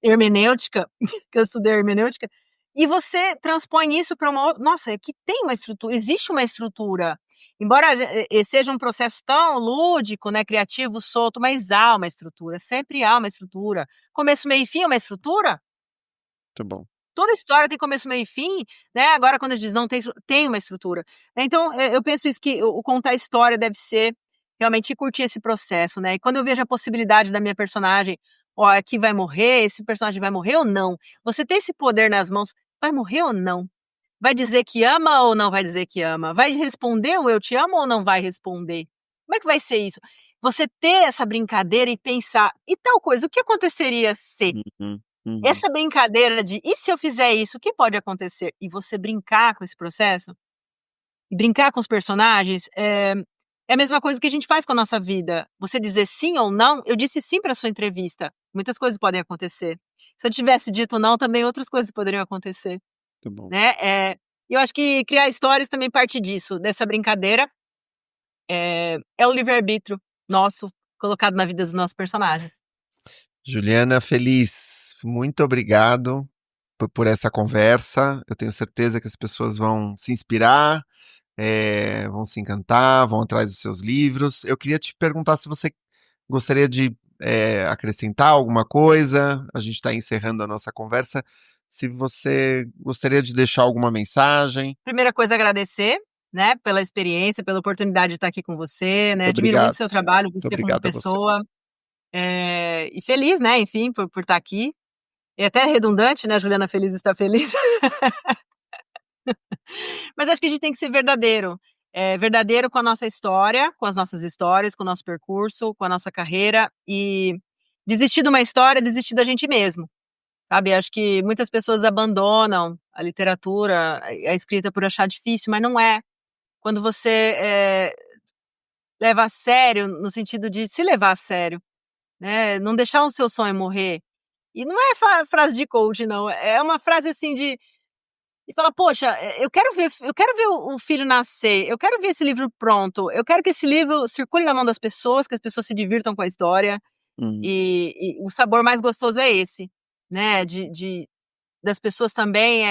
Hermenêutica, que eu estudei hermenêutica, e você transpõe isso para uma outra. Nossa, aqui tem uma estrutura, existe uma estrutura. Embora seja um processo tão lúdico, né, criativo, solto, mas há uma estrutura, sempre há uma estrutura. Começo, meio e fim é uma estrutura? Muito bom. Toda história tem começo, meio e fim, né? Agora, quando diz não tem, tem uma estrutura. Então, eu penso isso, que o contar história deve ser realmente curtir esse processo, né? E quando eu vejo a possibilidade da minha personagem, ó, aqui vai morrer, esse personagem vai morrer ou não? Você tem esse poder nas mãos, vai morrer ou não? Vai dizer que ama ou não vai dizer que ama? Vai responder o eu te amo ou não vai responder? Como é que vai ser isso? Você ter essa brincadeira e pensar, e tal coisa, o que aconteceria se? Uhum, uhum. Essa brincadeira de e se eu fizer isso, o que pode acontecer? E você brincar com esse processo, e brincar com os personagens, é a mesma coisa que a gente faz com a nossa vida. Você dizer sim ou não, eu disse sim para sua entrevista. Muitas coisas podem acontecer. Se eu tivesse dito não, também outras coisas poderiam acontecer, Muito bom. né? Eu acho que criar histórias também parte disso, dessa brincadeira. É o livre-arbítrio nosso colocado na vida dos nossos personagens. Juliana, feliz, muito obrigado por essa conversa. Eu tenho certeza que as pessoas vão se inspirar, vão se encantar, vão atrás dos seus livros. Eu queria te perguntar se você gostaria de acrescentar alguma coisa. A gente está encerrando a nossa conversa. Se você gostaria de deixar alguma mensagem. Primeira coisa, agradecer, né, pela experiência, pela oportunidade de estar aqui com você, né, Muito admiro muito o obrigado. seu trabalho, Muito você como obrigado a você. pessoa, e feliz, né, enfim, por estar aqui. É até redundante, né, Juliana feliz está feliz. Mas acho que a gente tem que ser verdadeiro. Verdadeiro com a nossa história, com as nossas histórias, com o nosso percurso, com a nossa carreira, e desistir de uma história, desistir da gente mesmo, sabe? Acho que muitas pessoas abandonam a literatura, a escrita por achar difícil, mas não é. Quando você leva a sério, no sentido de se levar a sério, né, não deixar o seu sonho morrer. E não é frase de coach não, é uma frase assim de falar: "Poxa, eu quero ver o filho nascer, eu quero ver esse livro pronto, eu quero que esse livro circule na mão das pessoas, que as pessoas se divirtam com a história", Uhum, e o sabor mais gostoso é esse, né, das pessoas também,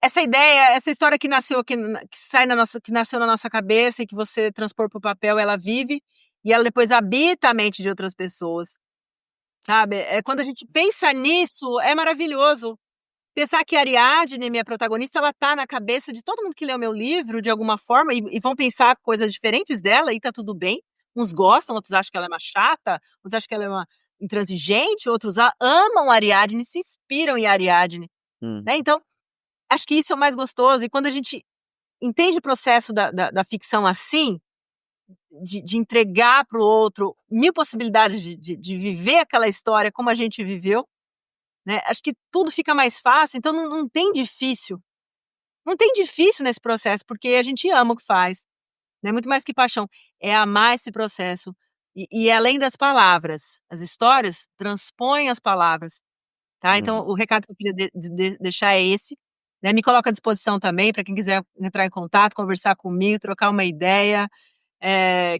essa ideia, essa história que nasceu, que nasceu na nossa cabeça e que você transpor para o papel, ela vive e ela depois habita a mente de outras pessoas, sabe? Quando a gente pensa nisso, é maravilhoso. Pensar que a Ariadne, minha protagonista, ela tá na cabeça de todo mundo que lê o meu livro, de alguma forma, e vão pensar coisas diferentes dela, e tá tudo bem. Uns gostam, outros acham que ela é uma chata, outros acham que ela é uma intransigente, outros amam a Ariadne, se inspiram em Ariadne, uhum, né? Então, acho que isso é o mais gostoso. E quando a gente entende o processo da ficção assim, de entregar para o outro mil possibilidades de viver aquela história como a gente viveu, né? Acho que tudo fica mais fácil, então não tem difícil. Não tem difícil nesse processo, porque a gente ama o que faz, né? Muito mais que paixão. É amar esse processo. E além das palavras, as histórias transpõem as palavras. Tá, então uhum. o recado que eu queria deixar é esse, né, me coloco à disposição também para quem quiser entrar em contato, conversar comigo, trocar uma ideia.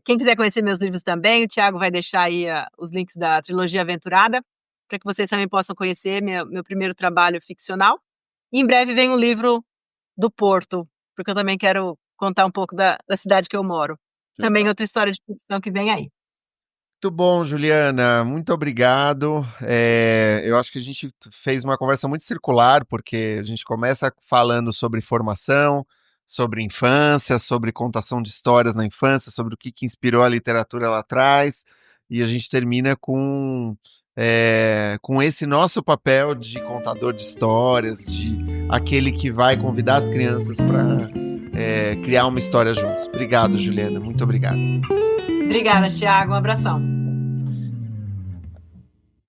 Quem quiser conhecer meus livros também, o Thiago vai deixar aí os links da trilogia Aventurada, para que vocês também possam conhecer meu primeiro trabalho ficcional. E em breve vem um livro do Porto, porque eu também quero contar um pouco da cidade que eu moro. Também outra história de ficção que vem aí. Muito bom, Juliana, muito obrigado. Eu acho que a gente fez uma conversa muito circular, porque a gente começa falando sobre formação, sobre infância, sobre contação de histórias na infância, sobre o que inspirou a literatura lá atrás, e a gente termina com esse nosso papel de contador de histórias, de aquele que vai convidar as crianças para criar uma história juntos. Obrigado, Juliana, muito obrigado. Obrigada, Thiago. Um abração.